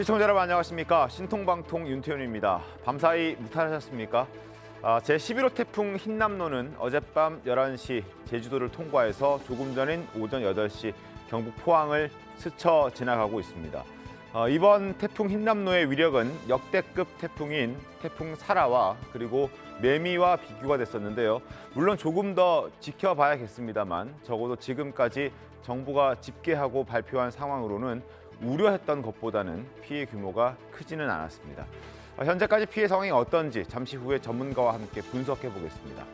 시청자 여러분 안녕하십니까. 신통방통 윤태현입니다. 밤사이 무탈하셨습니까? 제11호 태풍 흰남노는 어젯밤 11시 제주도를 통과해서 조금 전인 오전 8시 경북 포항을 스쳐 지나가고 있습니다. 이번 태풍 흰남노의 위력은 역대급 태풍인 태풍 사라와 그리고 매미와 비교가 됐었는데요. 물론 조금 더 지켜봐야겠습니다만 적어도 지금까지 정부가 집계하고 발표한 상황으로는 우려했던 것보다는 피해 규모가 크지는 않았습니다. 현재까지 피해 상황이 어떤지 잠시 후에 전문가와 함께 분석해 보겠습니다.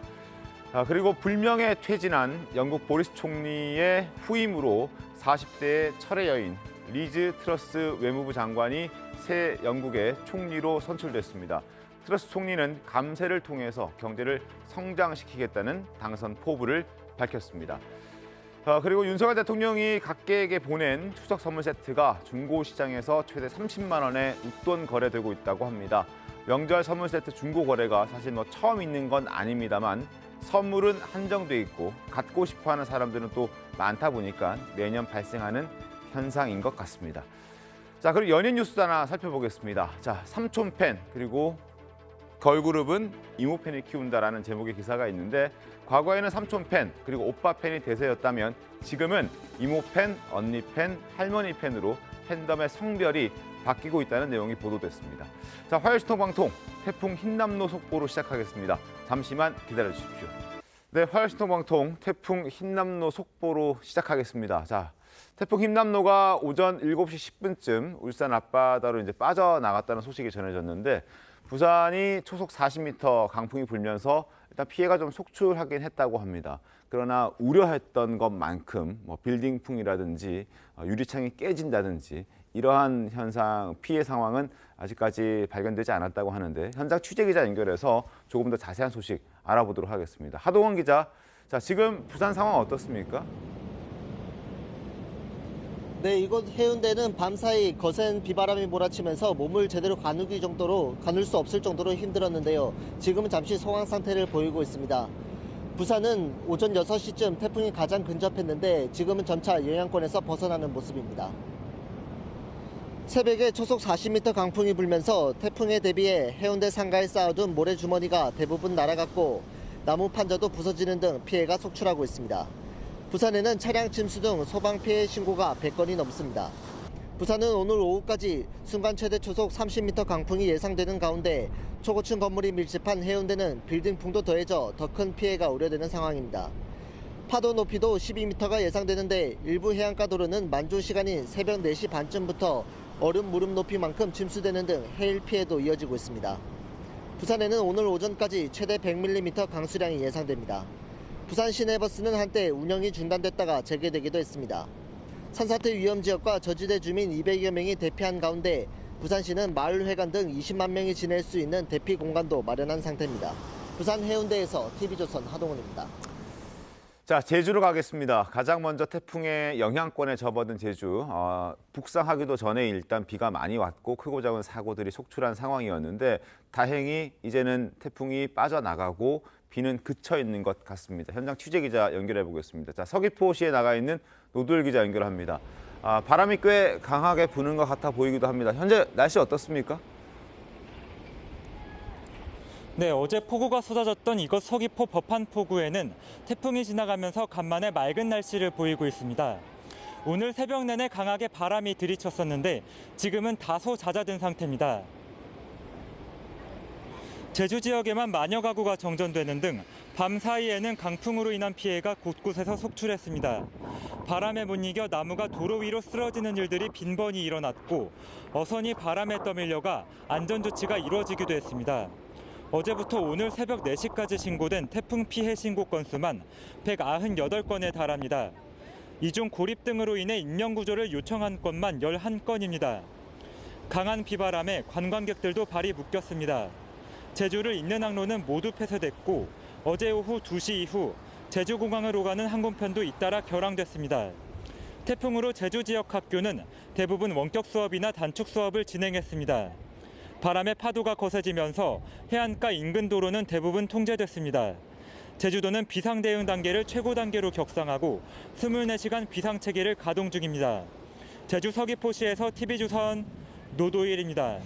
그리고 불명예 퇴진한 영국 보리스 총리의 후임으로 40대의 철의 여인 리즈 트러스 외무부 장관이 새 영국의 총리로 선출됐습니다. 트러스 총리는 감세를 통해서 경제를 성장시키겠다는 당선 포부를 밝혔습니다. 그리고 윤석열 대통령이 각계에게 보낸 추석 선물 세트가 중고 시장에서 최대 30만 원에 웃돈 거래되고 있다고 합니다. 명절 선물 세트 중고 거래가 사실 처음 있는 건 아닙니다만 선물은 한정돼 있고 갖고 싶어하는 사람들은 또 많다 보니까 매년 발생하는 현상인 것 같습니다. 자, 그리고 연예 뉴스 하나 살펴보겠습니다. 자, 삼촌팬 그리고 걸그룹은 이모팬을 키운다라는 제목의 기사가 있는데 과거에는 삼촌팬 그리고 오빠팬이 대세였다면 지금은 이모팬, 언니팬, 할머니팬으로 팬덤의 성별이 바뀌고 있다는 내용이 보도됐습니다. 자, 화요일 신통방통 태풍 흰남노 속보로 시작하겠습니다. 잠시만 기다려주십시오. 네, 화요일 신통방통 태풍 흰남노 속보로 시작하겠습니다. 자, 태풍 흰남노가 오전 7시 10분쯤 울산 앞바다로 이제 빠져나갔다는 소식이 전해졌는데 부산이 초속 40m 강풍이 불면서 일단 피해가 좀 속출하긴 했다고 합니다. 그러나 우려했던 것만큼 빌딩풍이라든지 유리창이 깨진다든지 이러한 현상, 피해 상황은 아직까지 발견되지 않았다고 하는데 현장 취재기자 연결해서 조금 더 자세한 소식 알아보도록 하겠습니다. 하동원 기자, 자, 지금 부산 상황 어떻습니까? 네, 이곳 해운대는 밤사이 거센 비바람이 몰아치면서 몸을 제대로 가눌 수 없을 정도로 힘들었는데요. 지금은 잠시 소강 상태를 보이고 있습니다. 부산은 오전 6시쯤 태풍이 가장 근접했는데 지금은 점차 영향권에서 벗어나는 모습입니다. 새벽에 초속 40m 강풍이 불면서 태풍에 대비해 해운대 상가에 쌓아둔 모래주머니가 대부분 날아갔고 나무 판자도 부서지는 등 피해가 속출하고 있습니다. 부산에는 차량 침수 등 소방 피해 신고가 100건이 넘습니다. 부산은 오늘 오후까지 순간 최대 초속 30m 강풍이 예상되는 가운데 초고층 건물이 밀집한 해운대는 빌딩풍도 더해져 더 큰 피해가 우려되는 상황입니다. 파도 높이도 12m가 예상되는데 일부 해안가 도로는 만조 시간인 새벽 4시 반쯤부터 얼음 무릎 높이만큼 침수되는 등 해일 피해도 이어지고 있습니다. 부산에는 오늘 오전까지 최대 100mm 강수량이 예상됩니다. 부산 시내버스는 한때 운영이 중단됐다가 재개되기도 했습니다. 산사태 위험 지역과 저지대 주민 200여 명이 대피한 가운데 부산시는 마을회관 등 20만 명이 지낼 수 있는 대피 공간도 마련한 상태입니다. 부산 해운대에서 TV조선 하동훈입니다. 자, 제주로 가겠습니다. 가장 먼저 태풍의 영향권에 접어든 제주. 북상하기도 전에 일단 비가 많이 왔고 크고 작은 사고들이 속출한 상황이었는데 다행히 이제는 태풍이 빠져나가고 비는 그쳐 있는 것 같습니다. 현장 취재 기자 연결해 보겠습니다. 자, 서귀포시에 나가 있는 노도일 기자 연결합니다. 바람이 꽤 강하게 부는 것 같아 보이기도 합니다. 현재 날씨 어떻습니까? 네, 어제 폭우가 쏟아졌던 이곳 서귀포 법한포구에는 태풍이 지나가면서 간만에 맑은 날씨를 보이고 있습니다. 오늘 새벽 내내 강하게 바람이 들이쳤었는데 지금은 다소 잦아든 상태입니다. 제주 지역에만 만여 가구가 정전되는 등 밤 사이에는 강풍으로 인한 피해가 곳곳에서 속출했습니다. 바람에 못 이겨 나무가 도로 위로 쓰러지는 일들이 빈번히 일어났고 어선이 바람에 떠밀려가 안전조치가 이루어지기도 했습니다. 어제부터 오늘 새벽 4시까지 신고된 태풍 피해 신고 건수만 198건에 달합니다. 이 중 고립 등으로 인해 인명구조를 요청한 건만 11건입니다. 강한 비바람에 관광객들도 발이 묶였습니다. 제주를 잇는 항로는 모두 폐쇄됐고 어제 오후 2시 이후 제주공항으로 가는 항공편도 잇따라 결항됐습니다. 태풍으로 제주 지역 학교는 대부분 원격 수업이나 단축 수업을 진행했습니다. 바람에 파도가 거세지면서 해안가 인근 도로는 대부분 통제됐습니다. 제주도는 비상대응 단계를 최고 단계로 격상하고 24시간 비상체계를 가동 중입니다. 제주 서귀포시에서 TV조선 노도일입니다.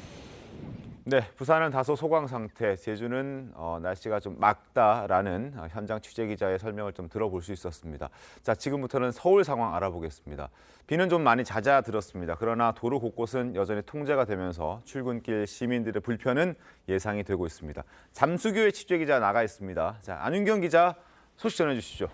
네, 부산은 다소 소강 상태, 제주는 날씨가 좀 맑다라는 현장 취재 기자의 설명을 좀 들어볼 수 있었습니다. 자, 지금부터는 서울 상황 알아보겠습니다. 비는 좀 많이 잦아들었습니다. 그러나 도로 곳곳은 여전히 통제가 되면서 출근길 시민들의 불편은 예상이 되고 있습니다. 잠수교의 취재 기자 나가 있습니다. 자, 안윤경 기자 소식 전해주시죠.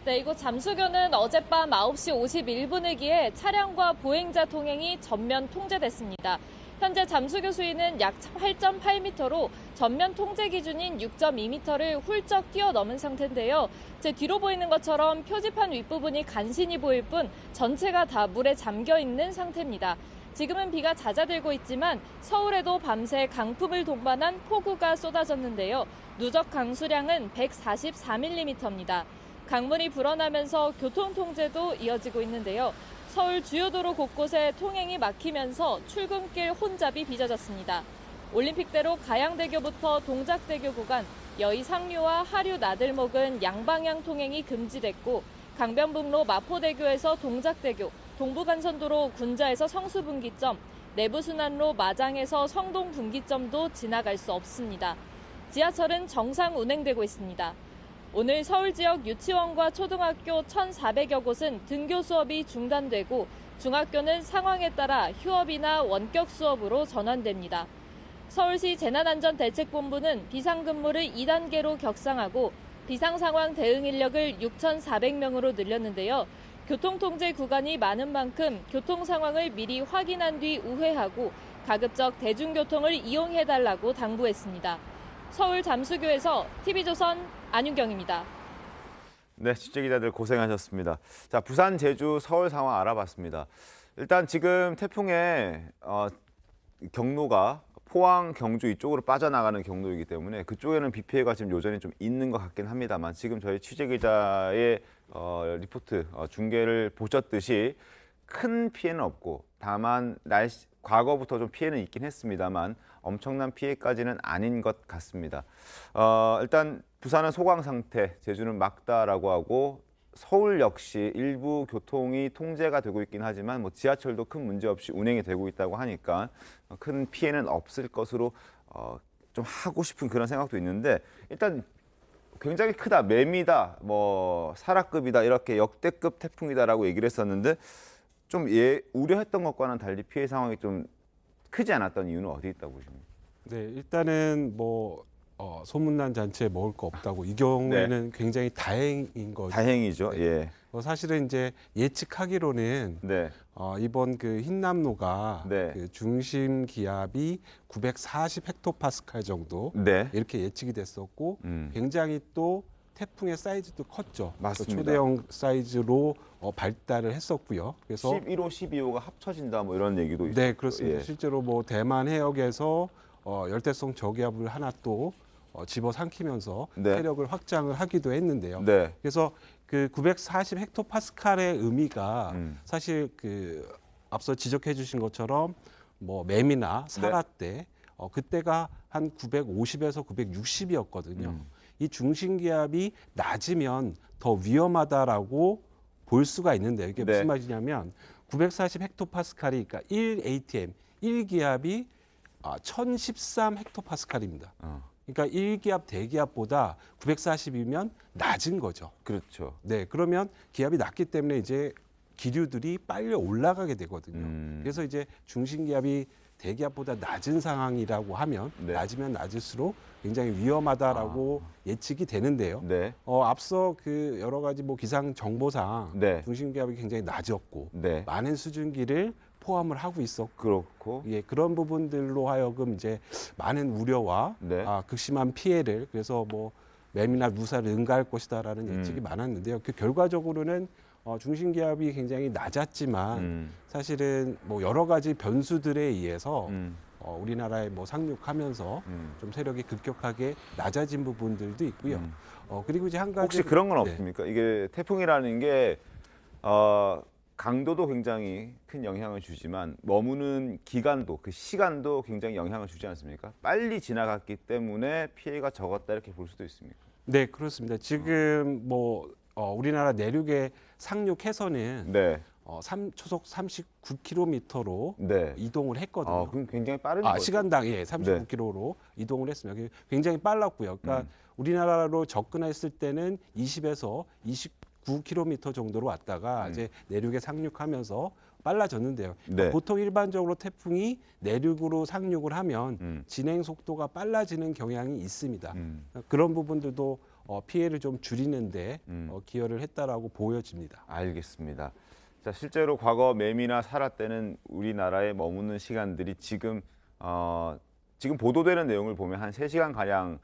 네, 이곳 잠수교는 어젯밤 9시 51분을 기해 차량과 보행자 통행이 전면 통제됐습니다. 현재 잠수교 수위는 약 8.8m로 전면 통제 기준인 6.2m를 훌쩍 뛰어넘은 상태인데요. 제 뒤로 보이는 것처럼 표지판 윗부분이 간신히 보일 뿐 전체가 다 물에 잠겨 있는 상태입니다. 지금은 비가 잦아들고 있지만 서울에도 밤새 강풍을 동반한 폭우가 쏟아졌는데요. 누적 강수량은 144mm입니다. 강물이 불어나면서 교통통제도 이어지고 있는데요. 서울 주요 도로 곳곳에 통행이 막히면서 출근길 혼잡이 빚어졌습니다. 올림픽대로 가양대교부터 동작대교 구간, 여의 상류와 하류 나들목은 양방향 통행이 금지됐고 강변북로 마포대교에서 동작대교, 동부간선도로 군자에서 성수분기점, 내부순환로 마장에서 성동분기점도 지나갈 수 없습니다. 지하철은 정상 운행되고 있습니다. 오늘 서울 지역 유치원과 초등학교 1,400여 곳은 등교 수업이 중단되고 중학교는 상황에 따라 휴업이나 원격 수업으로 전환됩니다. 서울시 재난안전대책본부는 비상근무를 2단계로 격상하고 비상상황 대응 인력을 6,400명으로 늘렸는데요. 교통통제 구간이 많은 만큼 교통 상황을 미리 확인한 뒤 우회하고 가급적 대중교통을 이용해달라고 당부했습니다. 서울 잠수교에서 TV조선 안윤경입니다. 네, 취재 기자들 고생하셨습니다. 자, 부산, 제주, 서울 상황 알아봤습니다. 일단 지금 태풍의 경로가 포항, 경주 이쪽으로 빠져나가는 경로이기 때문에 그쪽에는 비 피해가 지금 여전히 좀 있는 것 같긴 합니다만 지금 저희 취재 기자의 리포트 중계를 보셨듯이 큰 피해는 없고 다만 과거부터 좀 피해는 있긴 했습니다만 엄청난 피해까지는 아닌 것 같습니다. 일단 부산은 소강 상태, 제주는 맑다라고 하고 서울 역시 일부 교통이 통제가 되고 있긴 하지만 뭐 지하철도 큰 문제 없이 운행이 되고 있다고 하니까 큰 피해는 없을 것으로 좀 하고 싶은 그런 생각도 있는데 일단 굉장히 크다, 매미다, 뭐 사라급이다 이렇게 역대급 태풍이다라고 얘기를 했었는데 좀 우려했던 것과는 달리 피해 상황이 좀 크지 않았던 이유는 어디 있다고 보십니까? 네, 일단은 뭐 소문난 잔치에 먹을 거 없다고 이 경우에는 굉장히 다행인 거죠. 다행이죠. 네. 예. 사실은 이제 예측하기로는 네. 이번 그 흰남노가 네. 그 중심 기압이 940 헥토파스칼 정도 네. 이렇게 예측이 됐었고 굉장히 또 태풍의 사이즈도 컸죠. 맞습니다. 초대형 사이즈로 발달을 했었고요. 그래서 11호, 12호가 합쳐진다 뭐 이런 얘기도 있어요. 네, 그렇습니다. 예. 실제로 뭐 대만 해역에서 열대성 저기압을 하나 또 집어삼키면서 네. 세력을 확장을 하기도 했는데요. 네. 그래서 그 940 헥토파스칼의 의미가 사실 그 앞서 지적해 주신 것처럼 뭐 매미나 사라 때 그때가 한 950에서 960이었거든요. 이 중심 기압이 낮으면 더 위험하다라고 볼 수가 있는데 이게 무슨 말이냐면 940 헥토파스칼이 그러니까 1 ATM 1기압이 1013 헥토파스칼입니다. 그러니까 1기압 대기압보다 940이면 낮은 거죠. 그렇죠. 네, 그러면 기압이 낮기 때문에 이제 기류들이 빨리 올라가게 되거든요. 그래서 이제 중심 기압이 대기압보다 낮은 상황이라고 하면 낮으면 낮을수록 굉장히 위험하다라고 예측이 되는데요. 네. 앞서 그 여러 가지 뭐 기상 정보상 중심 기압이 굉장히 낮았고 많은 수증기를 포함을 하고 있었고 그렇고 그런 부분들로 하여금 이제 많은 우려와 극심한 피해를 그래서 뭐 매미나 누사를 응가할 것이다라는 예측이 많았는데요. 그 결과적으로는 중심 기압이 굉장히 낮았지만 사실은 뭐 여러 가지 변수들에 의해서 우리나라에 뭐 상륙하면서 좀 세력이 급격하게 낮아진 부분들도 있고요. 그리고 이제 한 가지 혹시 그런 건 없습니까? 이게 태풍이라는 게 강도도 굉장히 큰 영향을 주지만 머무는 기간도 그 시간도 굉장히 영향을 주지 않습니까? 빨리 지나갔기 때문에 피해가 적었다 이렇게 볼 수도 있습니까? 네, 그렇습니다. 지금 뭐 우리나라 내륙에 상륙해서는 초속 39km로 네. 이동을 했거든요. 그럼 굉장히 빠른 거죠. 시간당 39km로 이동을 했습니다. 굉장히 빨랐고요. 그러니까 우리나라로 접근했을 때는 20에서 29km 정도로 왔다가 이제 내륙에 상륙하면서 빨라졌는데요. 네. 보통 일반적으로 태풍이 내륙으로 상륙을 하면 진행 속도가 빨라지는 경향이 있습니다. 그런 부분들도 피해를 좀 줄이는데 기여를 했다라고 보여집니다. 알겠습니다. 자, 실제로 과거 매미나 사라 때는 우리나라에 머무는 시간들이 지금 보도되는 내용을 보면 한 3시간 가량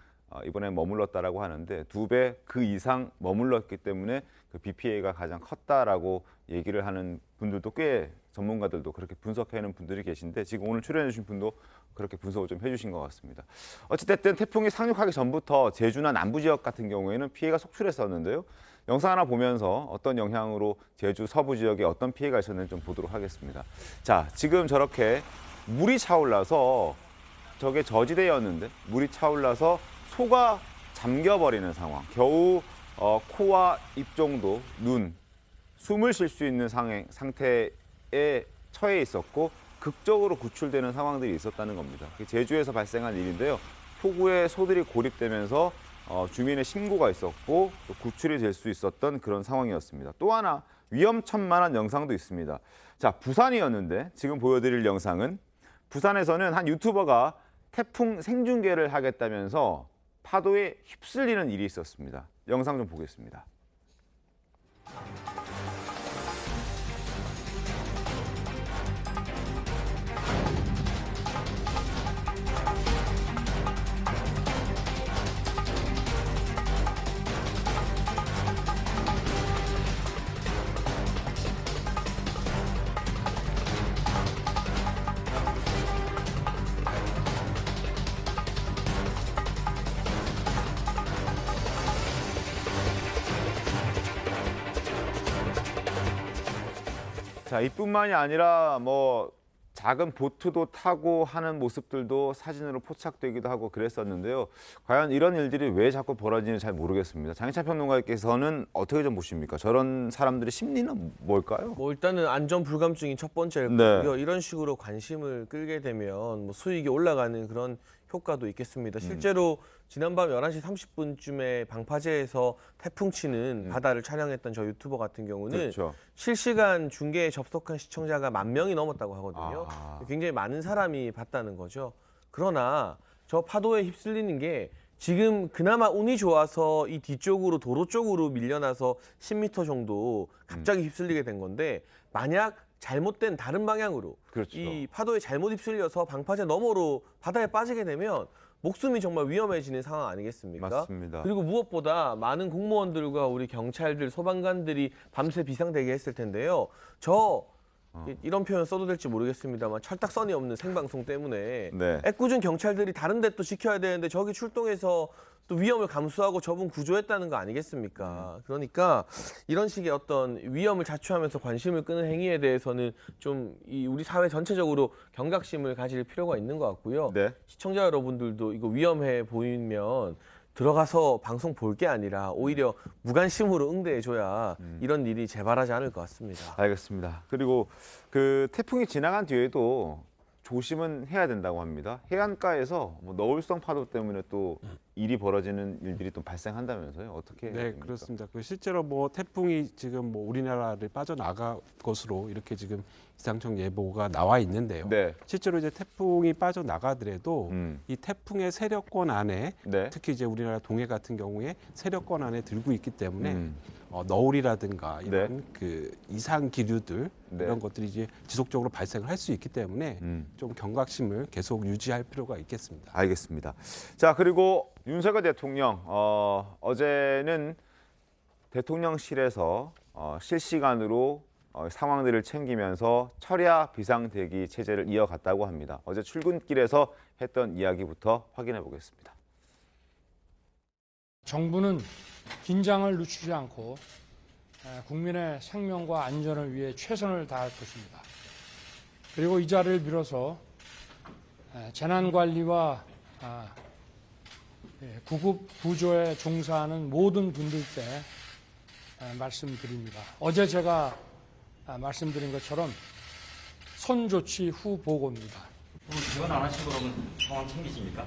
이번에 머물렀다라고 하는데 2배 그 이상 머물렀기 때문에 그 비 피해가 가장 컸다라고 얘기를 하는 분들도 꽤 전문가들도 그렇게 분석하는 분들이 계신데 지금 오늘 출연해 주신 분도 그렇게 분석을 좀 해주신 것 같습니다. 어찌됐든 태풍이 상륙하기 전부터 제주나 남부 지역 같은 경우에는 피해가 속출했었는데요. 영상 하나 보면서 어떤 영향으로 제주 서부 지역에 어떤 피해가 있었는지 좀 보도록 하겠습니다. 자, 지금 저렇게 물이 차올라서 저게 저지대였는데 물이 차올라서 소가 잠겨버리는 상황. 겨우 코와 입 정도, 눈, 숨을 쉴 수 있는 상태에 처해 있었고 극적으로 구출되는 상황들이 있었다는 겁니다. 제주에서 발생한 일인데요. 폭우에 소들이 고립되면서 주민의 신고가 있었고 또 구출이 될 수 있었던 그런 상황이었습니다. 또 하나 위험천만한 영상도 있습니다. 자, 부산이었는데 지금 보여드릴 영상은 부산에서는 한 유튜버가 태풍 생중계를 하겠다면서 파도에 휩쓸리는 일이 있었습니다. 영상 좀 보겠습니다. 자, 이뿐만이 아니라 뭐 작은 보트도 타고 하는 모습들도 사진으로 포착되기도 하고 그랬었는데요. 과연 이런 일들이 왜 자꾸 벌어지는지 잘 모르겠습니다. 장희찬 평론가께서는 어떻게 좀 보십니까? 저런 사람들의 심리는 뭘까요? 뭐 일단은 안전 불감증이 첫 번째고요. 네. 이런 식으로 관심을 끌게 되면 뭐 수익이 올라가는 그런 효과도 있겠습니다. 실제로 지난밤 11시 30분쯤에 방파제에서 태풍 치는 바다를 촬영했던 저 유튜버 같은 경우는 그렇죠. 실시간 중계에 접속한 시청자가 10,000명이 넘었다고 하거든요. 아. 굉장히 많은 사람이 봤다는 거죠. 그러나 저 파도에 휩쓸리는 게 지금 그나마 운이 좋아서 이 뒤쪽으로 도로 쪽으로 밀려나서 10m 정도 갑자기 휩쓸리게 된 건데 만약 잘못된 다른 방향으로 그렇죠. 이 파도에 잘못 휩쓸려서 방파제 너머로 바다에 빠지게 되면 목숨이 정말 위험해지는 상황 아니겠습니까? 맞습니다. 그리고 무엇보다 많은 공무원들과 우리 경찰들, 소방관들이 밤새 비상대기했을 텐데요. 이런 표현 써도 될지 모르겠습니다만 철딱선이 없는 생방송 때문에 네. 애꿎은 경찰들이 다른 데 또 지켜야 되는데 저기 출동해서 또 위험을 감수하고 저분 구조했다는 거 아니겠습니까? 그러니까 이런 식의 어떤 위험을 자초하면서 관심을 끄는 행위에 대해서는 좀 우리 사회 전체적으로 경각심을 가질 필요가 있는 것 같고요. 네. 시청자 여러분들도 이거 위험해 보이면 들어가서 방송 볼 게 아니라 오히려 무관심으로 응대해줘야 이런 일이 재발하지 않을 것 같습니다. 알겠습니다. 그리고 그 태풍이 지나간 뒤에도 조심은 해야 된다고 합니다. 해안가에서 뭐 너울성 파도 때문에 또 일이 벌어지는 일들이 또 발생한다면서요? 어떻게 해야 네, 됩니까? 그렇습니다. 실제로 뭐 태풍이 지금 뭐 우리나라를 빠져나갈 것으로 이렇게 지금 기상청 예보가 나와 있는데요. 네. 실제로 이제 태풍이 빠져나가더라도 이 태풍의 세력권 안에 네. 특히 이제 우리나라 동해 같은 경우에 세력권 안에 들고 있기 때문에 너울이라든가 이런 그 이상 기류들 네. 이런 것들이 이제 지속적으로 발생을 할 수 있기 때문에 좀 경각심을 계속 유지할 필요가 있겠습니다. 알겠습니다. 자, 그리고 윤석열 대통령 어제는 대통령실에서 실시간으로 상황들을 챙기면서 철야 비상대기 체제를 이어갔다고 합니다. 어제 출근길에서 했던 이야기부터 확인해 보겠습니다. 정부는 긴장을 늦추지 않고 국민의 생명과 안전을 위해 최선을 다할 것입니다. 그리고 이 자리를 빌어서 재난관리와 구급 구조에 종사하는 모든 분들께 말씀드립니다. 어제 제가 말씀드린 것처럼 선조치 후 보고입니다. 오늘 지원 안 하시고 그러면 상황 챙기십니까?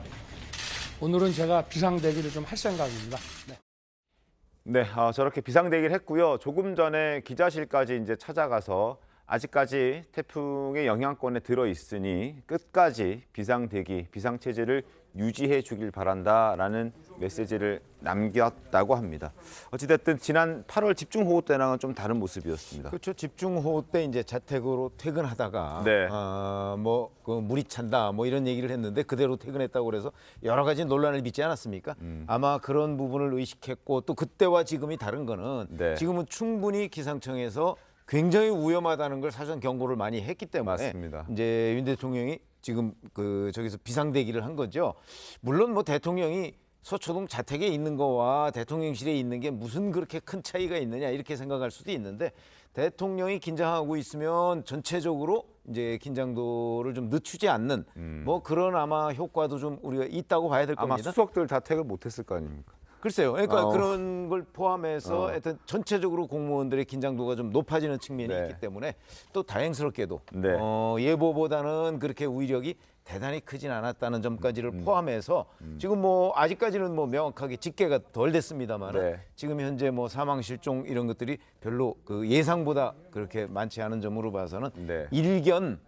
오늘은 제가 비상대기를 좀 할 생각입니다. 네. 네, 저렇게 비상대기를 했고요. 조금 전에 기자실까지 이제 찾아가서 아직까지 태풍의 영향권에 들어 있으니 끝까지 비상대기, 비상체제를 유지해 주길 바란다라는 메시지를 남겼다고 합니다. 어찌됐든 지난 8월 집중호우 때랑은 좀 다른 모습이었습니다. 그렇죠. 집중호우 때 이제 자택으로 퇴근하다가 네. 그 물이 찬다 뭐 이런 얘기를 했는데 그대로 퇴근했다고 그래서 여러 가지 논란을 빚지 않았습니까? 아마 그런 부분을 의식했고 또 그때와 지금이 다른 거는 네. 지금은 충분히 기상청에서 굉장히 위험하다는 걸 사전 경고를 많이 했기 때문에 맞습니다. 이제 윤 대통령이 지금 저기서 비상대기를 한 거죠. 물론 뭐 대통령이 서초동 자택에 있는 거와 대통령실에 있는 게 무슨 그렇게 큰 차이가 있느냐 이렇게 생각할 수도 있는데 대통령이 긴장하고 있으면 전체적으로 이제 긴장도를 좀 늦추지 않는 뭐 그런 아마 효과도 좀 우리가 있다고 봐야 될 아마 겁니다. 수석들 다 퇴근 못했을 거 아닙니까? 글쎄요. 그러니까 어. 그런 걸 포함해서 하여튼 전체적으로 공무원들의 긴장도가 좀 높아지는 측면이 네. 있기 때문에 또 다행스럽게도 네. 예보보다는 그렇게 위력이 대단히 크진 않았다는 점까지를 포함해서 지금 뭐 아직까지는 뭐 명확하게 집계가 덜 됐습니다만 네. 지금 현재 뭐 사망 실종 이런 것들이 별로 그 예상보다 그렇게 많지 않은 점으로 봐서는 네. 일견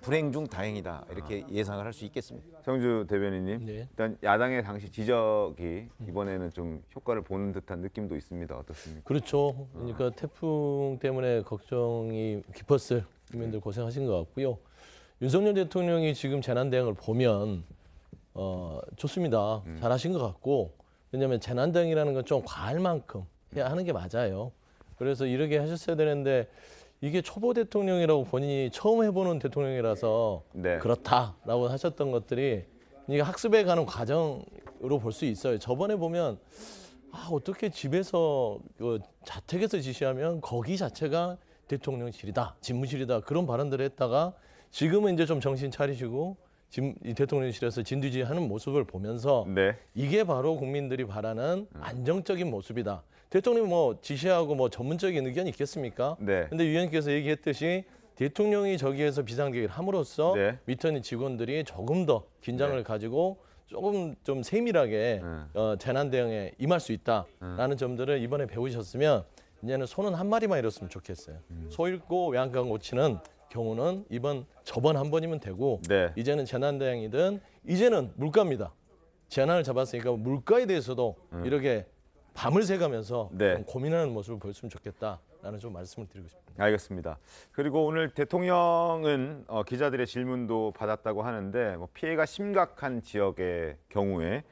불행 중 다행이다 이렇게 예상을 할 수 있겠습니다. 성주 대변인님, 네. 일단 야당의 당시 지적이 이번에는 좀 효과를 보는 듯한 느낌도 있습니다. 어떻습니까? 그렇죠. 그러니까 태풍 때문에 걱정이 깊었을 국민들 고생하신 것 같고요. 윤석열 대통령이 지금 재난 대응을 보면 좋습니다. 잘하신 것 같고 왜냐하면 재난 대응이라는 건 좀 과할 만큼 해야 하는 게 맞아요. 그래서 이렇게 하셨어야 되는데 이게 초보 대통령이라고 본인이 처음 해보는 대통령이라서 네. 그렇다라고 하셨던 것들이 이게 학습해 가는 과정으로 볼 수 있어요. 저번에 보면 어떻게 집에서 자택에서 지시하면 거기 자체가 대통령실이다, 집무실이다 그런 발언들을 했다가 지금은 이제 좀 정신 차리시고 이 대통령실에서 진두지휘하는 모습을 보면서 네. 이게 바로 국민들이 바라는 안정적인 모습이다. 대통령이 뭐 지시하고 뭐 전문적인 의견이 있겠습니까? 네. 근데 위원님께서 얘기했듯이 대통령이 저기에서 비상대기를 함으로써 네. 밑에 있는 직원들이 조금 더 긴장을 네. 가지고 조금 좀 세밀하게 재난 대응에 임할 수 있다라는 점들을 이번에 배우셨으면 이제는 소는 한 마리만 잃었으면 좋겠어요. 소 잃고 외양간 고치는 경우는 저번 한 번이면 되고 네. 이제는 재난 대응이든 이제는 물가입니다. 재난을 잡았으니까 물가에 대해서도 이렇게 밤을 새가면서 네. 좀 고민하는 모습을 보였으면 좋겠다라는 좀 말씀을 드리고 싶습니다. 알겠습니다. 그리고 오늘 대통령은 기자들의 질문도 받았다고 하는데 뭐 피해가 심각한 지역의 경우에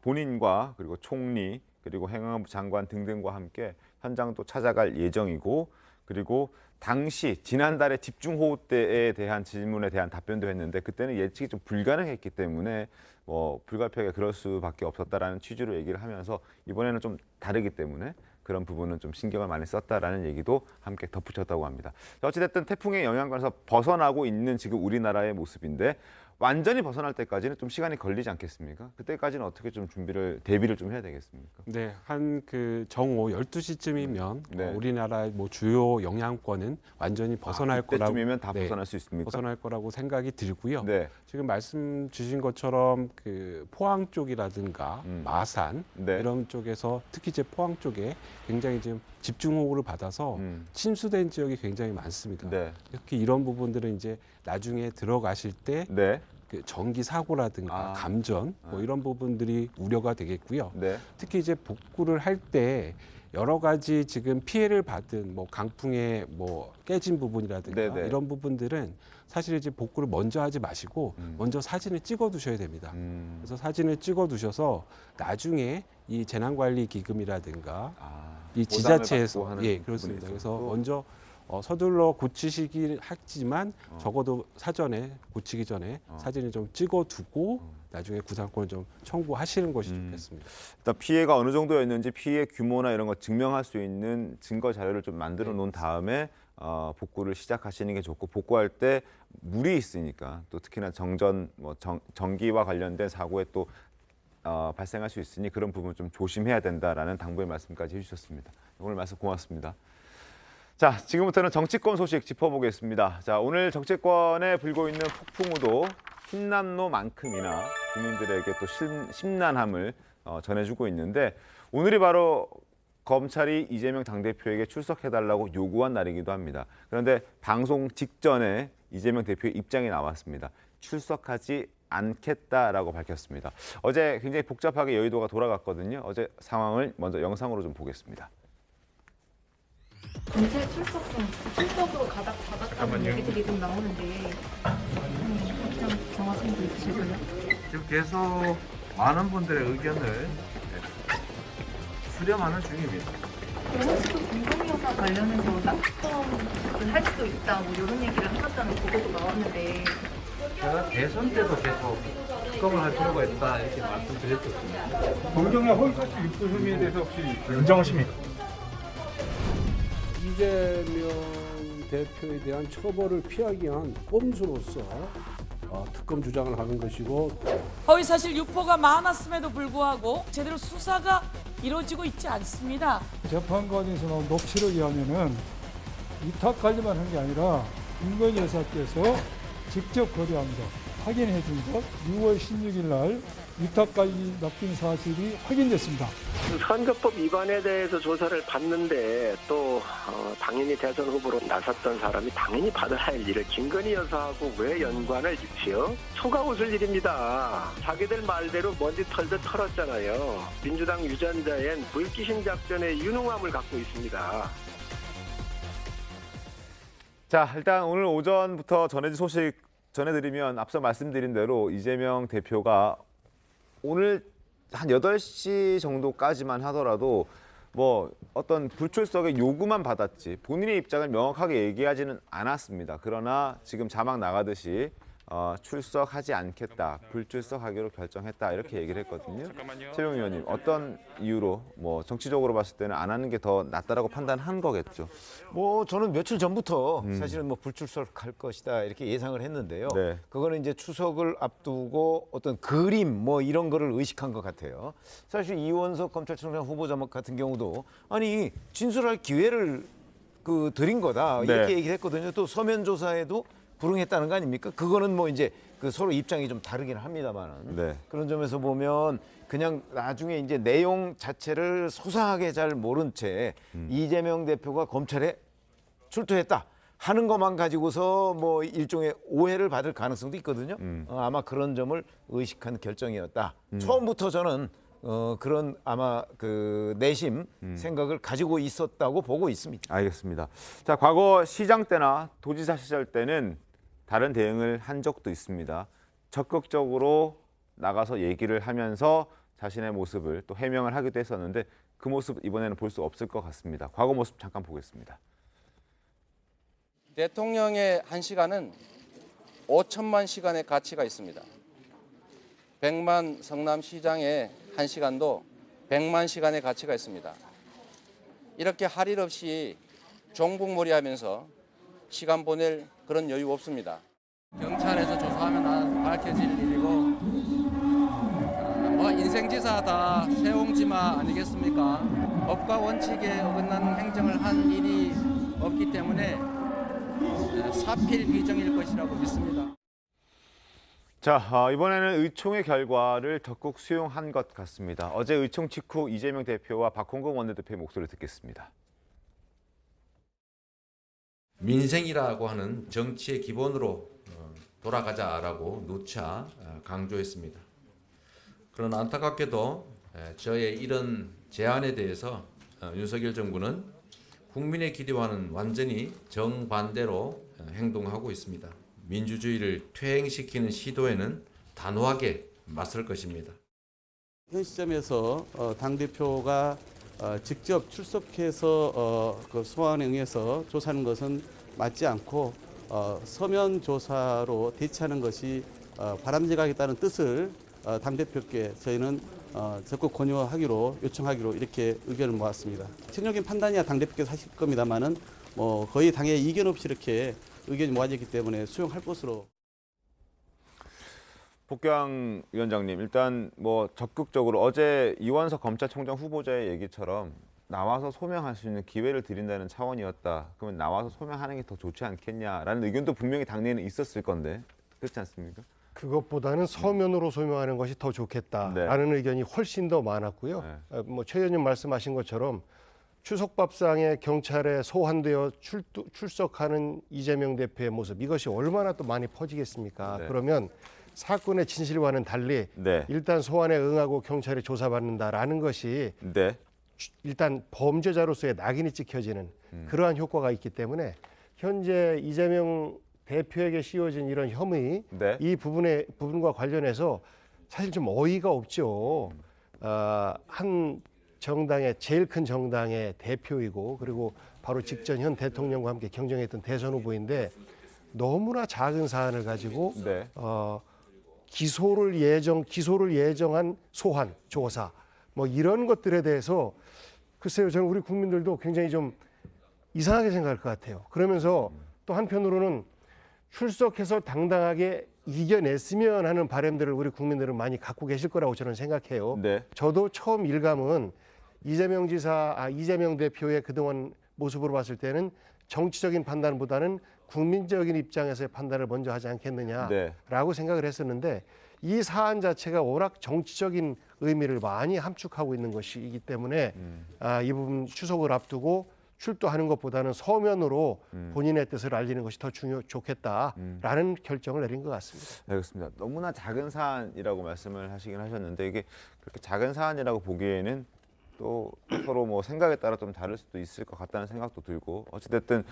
본인과 그리고 총리 그리고 행안부 장관 등등과 함께 현장도 찾아갈 예정이고 그리고 당시 지난달에 집중호우 때에 대한 질문에 대한 답변도 했는데 그때는 예측이 좀 불가능했기 때문에 뭐 불가피하게 그럴 수밖에 없었다라는 취지로 얘기를 하면서 이번에는 좀 다르기 때문에 그런 부분은 좀 신경을 많이 썼다라는 얘기도 함께 덧붙였다고 합니다. 어찌됐든 태풍의 영향권에서 벗어나고 있는 지금 우리나라의 모습인데 완전히 벗어날 때까지는 좀 시간이 걸리지 않겠습니까? 그때까지는 어떻게 좀 대비를 좀 해야 되겠습니까? 네, 한 그 정오 12시쯤이면 네. 우리나라의 뭐 주요 영향권은 완전히 벗어날 거라고 그때쯤이면 다 네, 벗어날 수 있습니까? 벗어날 거라고 생각이 들고요. 네. 지금 말씀 주신 것처럼 그 포항 쪽이라든가 마산 네. 이런 쪽에서 특히 이제 포항 쪽에 굉장히 지금 집중호우를 받아서 침수된 지역이 굉장히 많습니다. 네. 특히 이런 부분들은 이제 나중에 들어가실 때 네. 그 전기 사고라든가 아. 감전 뭐 이런 부분들이 우려가 되겠고요. 네. 특히 이제 복구를 할 때 여러 가지 지금 피해를 받은 뭐 강풍에 뭐 깨진 부분이라든가 네네. 이런 부분들은 사실 이제 복구를 먼저 하지 마시고 먼저 사진을 찍어 두셔야 됩니다. 그래서 사진을 찍어 두셔서 나중에 이 재난관리 기금이라든가 이 보상을 지자체에서 받고 하는 예 부분이 그렇습니다. 그래서 있어서. 먼저 서둘러 고치시긴 하지만 적어도 사전에 고치기 전에 사진을 좀 찍어두고 나중에 구상권을 좀 청구하시는 것이 좋겠습니다. 일단 피해가 어느 정도였는지 피해 규모나 이런 거 증명할 수 있는 증거 자료를 좀 만들어 놓은 다음에 복구를 시작하시는 게 좋고 복구할 때 물이 있으니까 또 특히나 전기와 관련된 사고에 또 발생할 수 있으니 그런 부분 좀 조심해야 된다라는 당부의 말씀까지 해주셨습니다. 오늘 말씀 고맙습니다. 자, 지금부터는 정치권 소식 짚어보겠습니다. 자, 오늘 정치권에 불고 있는 폭풍우도 흰남노만큼이나 국민들에게 또 심란함을 전해주고 있는데 오늘이 바로 검찰이 이재명 당대표에게 출석해달라고 요구한 날이기도 합니다. 그런데 방송 직전에 이재명 대표의 입장이 나왔습니다. 출석하지 않겠다라고 밝혔습니다. 어제 굉장히 복잡하게 여의도가 돌아갔거든요. 어제 상황을 먼저 영상으로 좀 보겠습니다. 검찰 출석으로 가닥 잡았다는 얘기들이 좀 나오는데 좀 정확한 게 있으실까요? 지금 계속 많은 분들의 의견을 수렴하는 중입니다. 그럼 혹시 또 김건희 여사 관련해서 낙점을 할 수도 있다 뭐 이런 얘기를 하셨다는 보도도 나왔는데 제가 대선 때도 계속 특검을 할 필요가 있다 이렇게 말씀드렸었습니다. 공정의 허위사실 유포 혐의에 대해서 혹시 인정하십니까? 이재명 대표에 대한 처벌을 피하기 위한 꼼수로서 특검 주장을 하는 것이고 허위사실 유포가 많았음에도 불구하고 제대로 수사가 이루어지고 있지 않습니다. 재판 과정에서 나온 녹취를 의하면은 위탁 관리만 한 게 아니라 김건희 여사께서 직접 거래한 것, 확인해 준 것, 6월 16일 날 위탁 관리 맡긴 사실이 확인됐습니다. 선거법 위반에 대해서 조사를 받는데 또 당연히 대선 후보로 나섰던 사람이 당연히 받아야 할 일을 김건희 여사하고 왜 연관을 짓지요? 속아 웃을 일입니다. 자기들 말대로 먼지 털듯 털었잖아요. 민주당 유전자엔 물귀신 작전의 유능함을 갖고 있습니다. 자, 일단 오늘 오전부터 전해진 소식 전해드리면 앞서 말씀드린 대로 이재명 대표가 오늘 한 8시 정도까지만 하더라도 뭐 어떤 불출석의 요구만 받았지 본인의 입장을 명확하게 얘기하지는 않았습니다. 그러나 지금 자막 나가듯이 출석하지 않겠다, 불출석하기로 결정했다 이렇게 얘기를 했거든요. 최병희 의원님, 어떤 이유로 뭐 정치적으로 봤을 때는 안 하는 게 더 낫다라고 판단한 거겠죠? 뭐 저는 며칠 전부터 사실은 뭐 불출석할 것이다 이렇게 예상을 했는데요. 네. 그거는 이제 추석을 앞두고 어떤 그림 뭐 이런 거를 의식한 것 같아요. 사실 이원석 검찰총장 후보자 같은 경우도 아니 진술할 기회를 드린 거다 이렇게 네. 얘기를 했거든요. 또 서면 조사에도 불응했다는 거 아닙니까? 그거는 뭐 이제 서로 입장이 좀 다르긴 합니다만 네. 그런 점에서 보면 그냥 나중에 이제 내용 자체를 소상하게 잘 모른 채 이재명 대표가 검찰에 출두했다 하는 것만 가지고서 뭐 일종의 오해를 받을 가능성도 있거든요. 아마 그런 점을 의식한 결정이었다. 처음부터 저는 그런 아마 내심 생각을 가지고 있었다고 보고 있습니다. 알겠습니다. 자, 과거 시장 때나 도지사 시절 때는 다른 대응을 한 적도 있습니다. 적극적으로 나가서 얘기를 하면서 자신의 모습을 또 해명을 하기도 했었는데 그 모습 이번에는 볼 수 없을 것 같습니다. 과거 모습 잠깐 보겠습니다. 대통령의 1시간은 5천만 시간의 가치가 있습니다. 100만 성남시장의 1시간도 100만 시간의 가치가 있습니다. 이렇게 할 일 없이 종북몰이하면서 시간 보낼 그런 여유 없습니다. 경찰에서 조사하면 밝혀질 일이고 뭐 인생지사다 세옹지마 아니겠습니까? 법과 원칙에 어긋나는 행정을 한 일이 없기 때문에 사필귀정일 것이라고 믿습니다. 자, 이번에는 의총의 결과를 적극 수용한 것 같습니다. 어제 의총 직후 이재명 대표와 박홍근 원내대표의 목소리를 듣겠습니다. 민생이라고 하는 정치의 기본으로 돌아가자라고 누차 강조했습니다. 그러나 안타깝게도 저의 이런 제안에 대해서 윤석열 정부는 국민의 기대와는 완전히 정반대로 행동하고 있습니다. 민주주의를 퇴행시키는 시도에는 단호하게 맞설 것입니다. 현 시점에서 당대표가 직접 출석해서 그 소환에 응해서 조사하는 것은 맞지 않고 서면 조사로 대처하는 것이 바람직하겠다는 뜻을 당대표께 저희는 적극 권유하기로 요청하기로 이렇게 의견을 모았습니다. 책임적인 판단이야 당대표께서 하실 겁니다만은 뭐 거의 당의 이견 없이 이렇게 의견이 모아졌기 때문에 수용할 것으로. 복경 위원장님, 일단 뭐 적극적으로 어제 이원석 검찰총장 후보자의 얘기처럼 나와서 소명할 수 있는 기회를 드린다는 차원이었다. 그러면 나와서 소명하는 게 더 좋지 않겠냐라는 의견도 분명히 당내에는 있었을 건데 그렇지 않습니까? 그것보다는 서면으로 소명하는 것이 더 좋겠다라는 의견이 훨씬 더 많았고요. 뭐 최 의원님 말씀하신 것처럼 추석밥상에 경찰에 소환되어 출석하는 이재명 대표의 모습, 이것이 얼마나 또 많이 퍼지겠습니까? 네. 그러면 사건의 진실과는 달리 일단 소환에 응하고 경찰에 조사받는다라는 것이 일단 범죄자로서의 낙인이 찍혀지는 그러한 효과가 있기 때문에 현재 이재명 대표에게 씌워진 이런 혐의, 이 부분과 관련해서 사실 좀 어이가 없죠. 한 정당의 제일 큰 정당의 대표이고 그리고 바로 직전 현 대통령과 함께 경쟁했던 대선 후보인데 너무나 작은 사안을 가지고 기소를 예정한 소환, 조사 뭐 이런 것들에 대해서 글쎄요, 저는 우리 국민들도 굉장히 좀 이상하게 생각할 것 같아요. 그러면서 또 한편으로는 출석해서 당당하게 이겨냈으면 하는 바람들을 우리 국민들은 많이 갖고 계실 거라고 저는 생각해요. 저도 처음 일감은 이재명 대표의 그동안 모습으로 봤을 때는 정치적인 판단보다는 국민적인 입장에서의 판단을 먼저 하지 않겠느냐라고 생각을 했었는데 이 사안 자체가 워낙 정치적인 의미를 많이 함축하고 있는 것이기 때문에 이 부분 추석을 앞두고 출두하는 것보다는 서면으로 본인의 뜻을 알리는 것이 더 좋겠다라는 결정을 내린 것 같습니다. 알겠습니다. 너무나 작은 사안이라고 말씀을 하시긴 하셨는데 이게 그렇게 작은 사안이라고 보기에는 또 서로 뭐 생각에 따라 좀 다를 수도 있을 것 같다는 생각도 들고 어찌됐든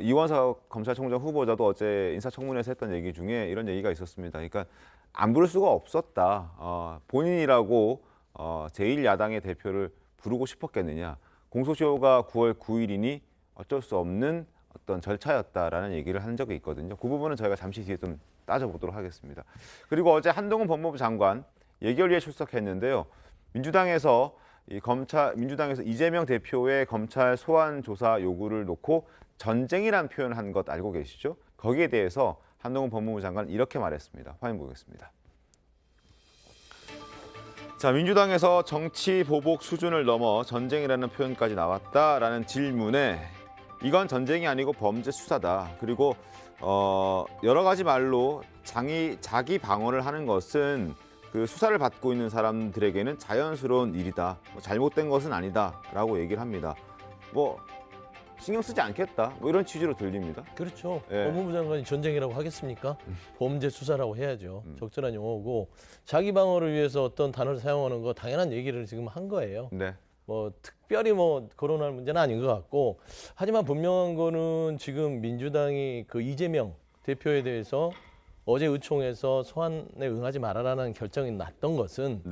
이원석 검찰총장 후보자도 어제 인사청문회에서 했던 얘기 중에 이런 얘기가 있었습니다. 그러니까 안 부를 수가 없었다. 본인이라고 제1야당의 대표를 부르고 싶었겠느냐. 공소시효가 9월 9일이니 어쩔 수 없는 어떤 절차였다라는 얘기를 한 적이 있거든요. 그 부분은 저희가 잠시 뒤에 좀 따져보도록 하겠습니다. 그리고 어제 한동훈 법무부 장관 예결위에 출석했는데요. 민주당에서 이재명 대표의 검찰 소환 조사 요구를 놓고 전쟁이란 표현을 한 것 알고 계시죠? 거기에 대해서 한동훈 법무부 장관은 이렇게 말했습니다. 화면 보겠습니다. 자, 민주당에서 정치 보복 수준을 넘어 전쟁이라는 표현까지 나왔다라는 질문에 이건 전쟁이 아니고 범죄 수사다. 그리고 여러 가지 말로 자기 방어를 하는 것은 그 수사를 받고 있는 사람들에게는 자연스러운 일이다. 잘못된 것은 아니다라고 얘기를 합니다. 뭐 신경 쓰지 않겠다. 뭐 이런 취지로 들립니다. 그렇죠. 법무부 장관이 전쟁이라고 하겠습니까? 범죄 수사라고 해야죠. 적절한 용어고 자기 방어를 위해서 어떤 단어를 사용하는 거 당연한 얘기를 지금 한 거예요. 뭐 특별히 뭐 거론할 문제는 아닌 것 같고 하지만 분명한 거는 지금 민주당이 그 이재명 대표에 대해서 어제 의총에서 소환에 응하지 말아라는 결정이 났던 것은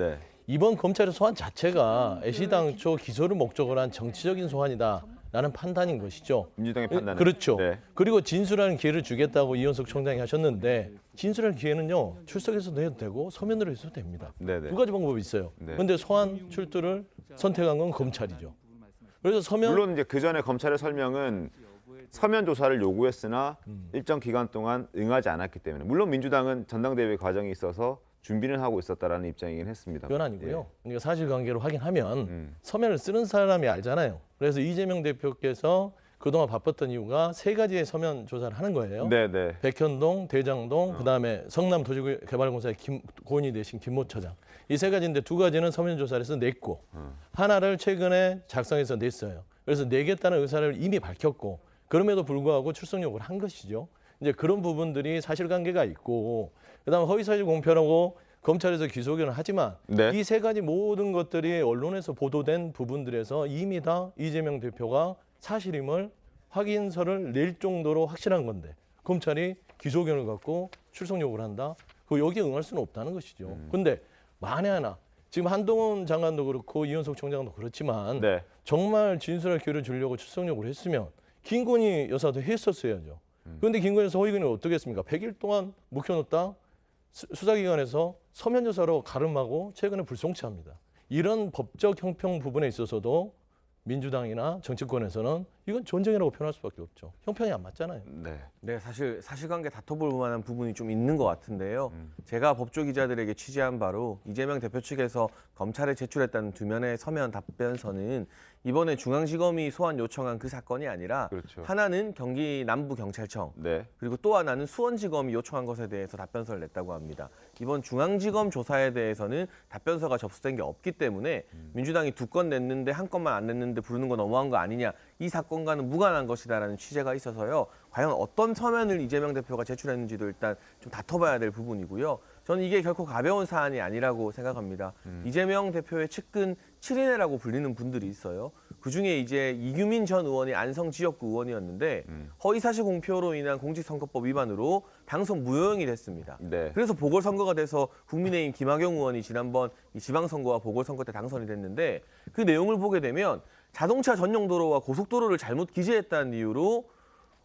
이번 검찰의 소환 자체가 애시당초 기소를 목적으로 한 정치적인 소환이다라는 판단인 것이죠. 민주당의 판단은. 그렇죠. 그리고 진술하는 기회를 주겠다고 이원석 총장이 하셨는데 진술할 기회는요. 출석해서도 해도 되고 서면으로 해도 됩니다. 두 가지 방법이 있어요. 그런데 소환 출두를 선택한 건 검찰이죠. 그래서 물론 이제 그 전에 검찰의 설명은 서면 조사를 요구했으나 일정 기간 동안 응하지 않았기 때문에 물론 민주당은 전당대회 과정이 있어서 준비는 하고 있었다라는 입장이긴 했습니다. 그건 아니고요. 그러니까 사실관계로 확인하면 서면을 쓰는 사람이 알잖아요. 그래서 이재명 대표께서 그동안 바빴던 이유가 세 가지의 서면 조사를 하는 거예요. 백현동, 대장동, 그다음에 성남 도시개발공사의 고인이 되신 김모 처장. 이 세 가지인데 두 가지는 서면 조사를 해서 냈고 하나를 최근에 작성해서 냈어요. 그래서 내겠다는 의사를 이미 밝혔고 그럼에도 불구하고 출석 요구를 한 것이죠. 이제 그런 부분들이 사실관계가 있고 그다음에 허위사실 공표라고 검찰에서 기소 의견을 하지만 이 세 가지 모든 것들이 언론에서 보도된 부분들에서 이미 다 이재명 대표가 사실임을 확인서를 낼 정도로 확실한 건데 검찰이 기소 의견을 갖고 출석 요구를 한다. 그 여기에 응할 수는 없다는 것이죠. 근데 만에 하나 지금 한동훈 장관도 그렇고 이원석 총장도 그렇지만 정말 진술할 기회를 주려고 출석 요구를 했으면 김건희 여사도 했었어야죠. 그런데 김건희 여사 허위건이 어떻게 했습니까? 100일 동안 묵혀놓다 수사기관에서 서면 조사로 가름하고 최근에 불송치합니다. 이런 법적 형평 부분에 있어서도 민주당이나 정치권에서는 이건 전쟁이라고 표현할 수밖에 없죠. 형평이 안 맞잖아요. 네, 사실 사실관계 다퉈볼 만한 부분이 좀 있는 것 같은데요. 제가 법조 기자들에게 취재한 바로 이재명 대표 측에서 검찰에 제출했다는 두 면의 서면 답변서는 이번에 중앙지검이 소환 요청한 그 사건이 아니라 그렇죠. 하나는 경기 남부경찰청 네. 그리고 또 하나는 수원지검이 요청한 것에 대해서 답변서를 냈다고 합니다. 이번 중앙지검 조사에 대해서는 답변서가 접수된 게 없기 때문에 민주당이 2건 냈는데 1건만 안 냈는데 부르는 거 너무한 거 아니냐. 이 사건과는 무관한 것이다라는 취재가 있어서요. 과연 어떤 서면을 이재명 대표가 제출했는지도 일단 좀 다퉈봐야 될 부분이고요. 저는 이게 결코 가벼운 사안이 아니라고 생각합니다. 이재명 대표의 측근 7인회라고 불리는 분들이 있어요. 그중에 이제 이규민 전 의원이 안성 지역구 의원이었는데 허위사실 공표로 인한 공직선거법 위반으로 당선 무효형이 됐습니다. 네. 그래서 보궐선거가 돼서 국민의힘 김학용 의원이 지난번 이 지방선거와 보궐선거 때 당선이 됐는데 그 내용을 보게 되면 자동차 전용 도로와 고속도로를 잘못 기재했다는 이유로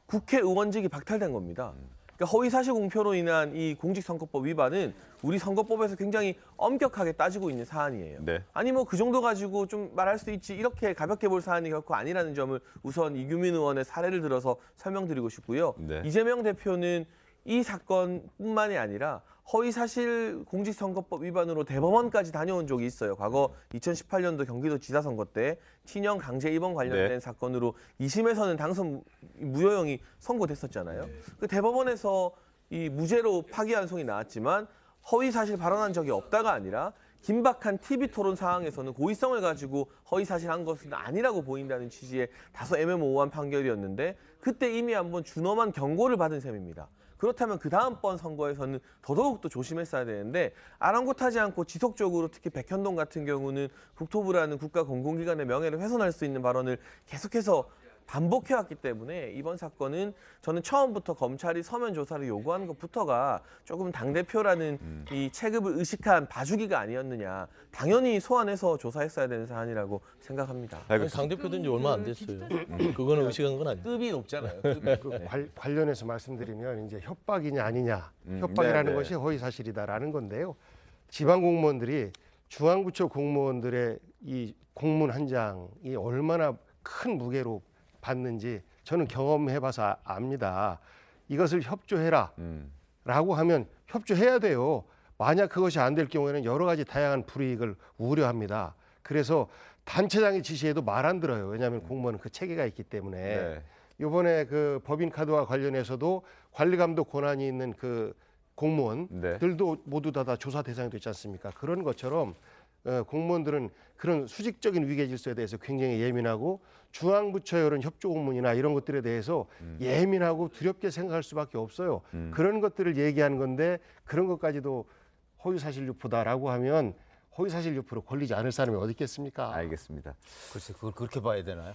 국회의원직이 박탈된 겁니다. 그러니까 허위사실 공표로 인한 이 공직선거법 위반은 우리 선거법에서 굉장히 엄격하게 따지고 있는 사안이에요. 네. 아니 뭐 그 정도 가지고 좀 말할 수 있지 이렇게 가볍게 볼 사안이 결코 아니라는 점을 우선 이규민 의원의 사례를 들어서 설명드리고 싶고요. 네. 이재명 대표는 이 사건뿐만이 아니라 허위사실 공직선거법 위반으로 대법원까지 다녀온 적이 있어요. 과거 2018년도 경기도 지사 선거 때 친형 강제 입원 관련된 네. 사건으로 2심에서는 당선 무효형이 선고됐었잖아요. 그 대법원에서 이 무죄로 파기환송이 나왔지만 허위사실 발언한 적이 없다가 아니라 긴박한 TV 토론 상황에서는 고의성을 가지고 허위사실한 것은 아니라고 보인다는 취지의 다소 애매모호한 판결이었는데 그때 이미 한번 준엄한 경고를 받은 셈입니다. 그렇다면 그 다음번 선거에서는 더더욱 또 조심했어야 되는데 아랑곳하지 않고 지속적으로 특히 백현동 같은 경우는 국토부라는 국가 공공기관의 명예를 훼손할 수 있는 발언을 계속해서 반복해왔기 때문에 이번 사건은 저는 처음부터 검찰이 서면 조사를 요구하는 것부터가 조금 당대표라는 이 체급을 의식한 봐주기가 아니었느냐. 당연히 소환해서 조사했어야 되는 사안이라고 생각합니다. 당대표 된 지 얼마 안 됐어요. 그거는 의식한 건 아니에요. 급이 높잖아요. 관련해서 말씀드리면 이제 협박이냐 아니냐. 협박이라는 네, 네. 것이 허위사실이다라는 건데요. 지방 공무원들이 중앙부처 공무원들의 이 공문 한 장이 얼마나 큰 무게로 받는지 저는 경험해봐서 압니다. 이것을 협조해라 라고 하면 협조해야 돼요. 만약 그것이 안 될 경우에는 여러 가지 다양한 불이익을 우려합니다. 그래서 단체장이 지시해도 말 안 들어요. 왜냐하면 공무원은 그 체계가 있기 때문에. 네. 이번에 그 법인카드와 관련해서도 관리감독 권한이 있는 그 공무원들도 네. 모두 다 조사 대상이 됐지 않습니까? 그런 것처럼 공무원들은 그런 수직적인 위계 질서에 대해서 굉장히 예민하고 중앙부처의 이런 협조 공문이나 이런 것들에 대해서 예민하고 두렵게 생각할 수밖에 없어요. 그런 것들을 얘기하는 건데 그런 것까지도 허위사실 유포다라고 하면 허위사실 유포로 걸리지 않을 사람이 어디 있겠습니까? 알겠습니다. 글쎄 그걸 그렇게 봐야 되나요?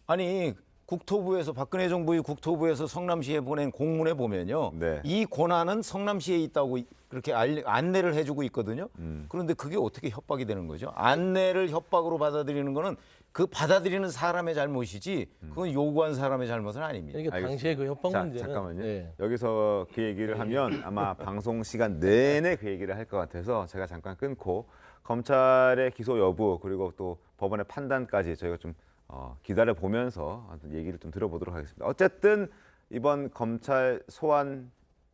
아니 국토부에서 박근혜 정부의 국토부에서 성남시에 보낸 공문에 보면요. 네. 이 권한은 성남시에 있다고 그렇게 안내를 해주고 있거든요. 그런데 그게 어떻게 협박이 되는 거죠? 안내를 협박으로 받아들이는 거는 그 받아들이는 사람의 잘못이지 그건 요구한 사람의 잘못은 아닙니다. 그러니까 당시에 그 협박 자, 문제는 잠깐만요. 네. 여기서 그 얘기를 하면 아마 방송 시간 내내 그 얘기를 할 것 같아서 제가 잠깐 끊고 검찰의 기소 여부 그리고 또 법원의 판단까지 저희가 좀 기다려 보면서 얘기를 좀 들어보도록 하겠습니다. 어쨌든 이번 검찰 소환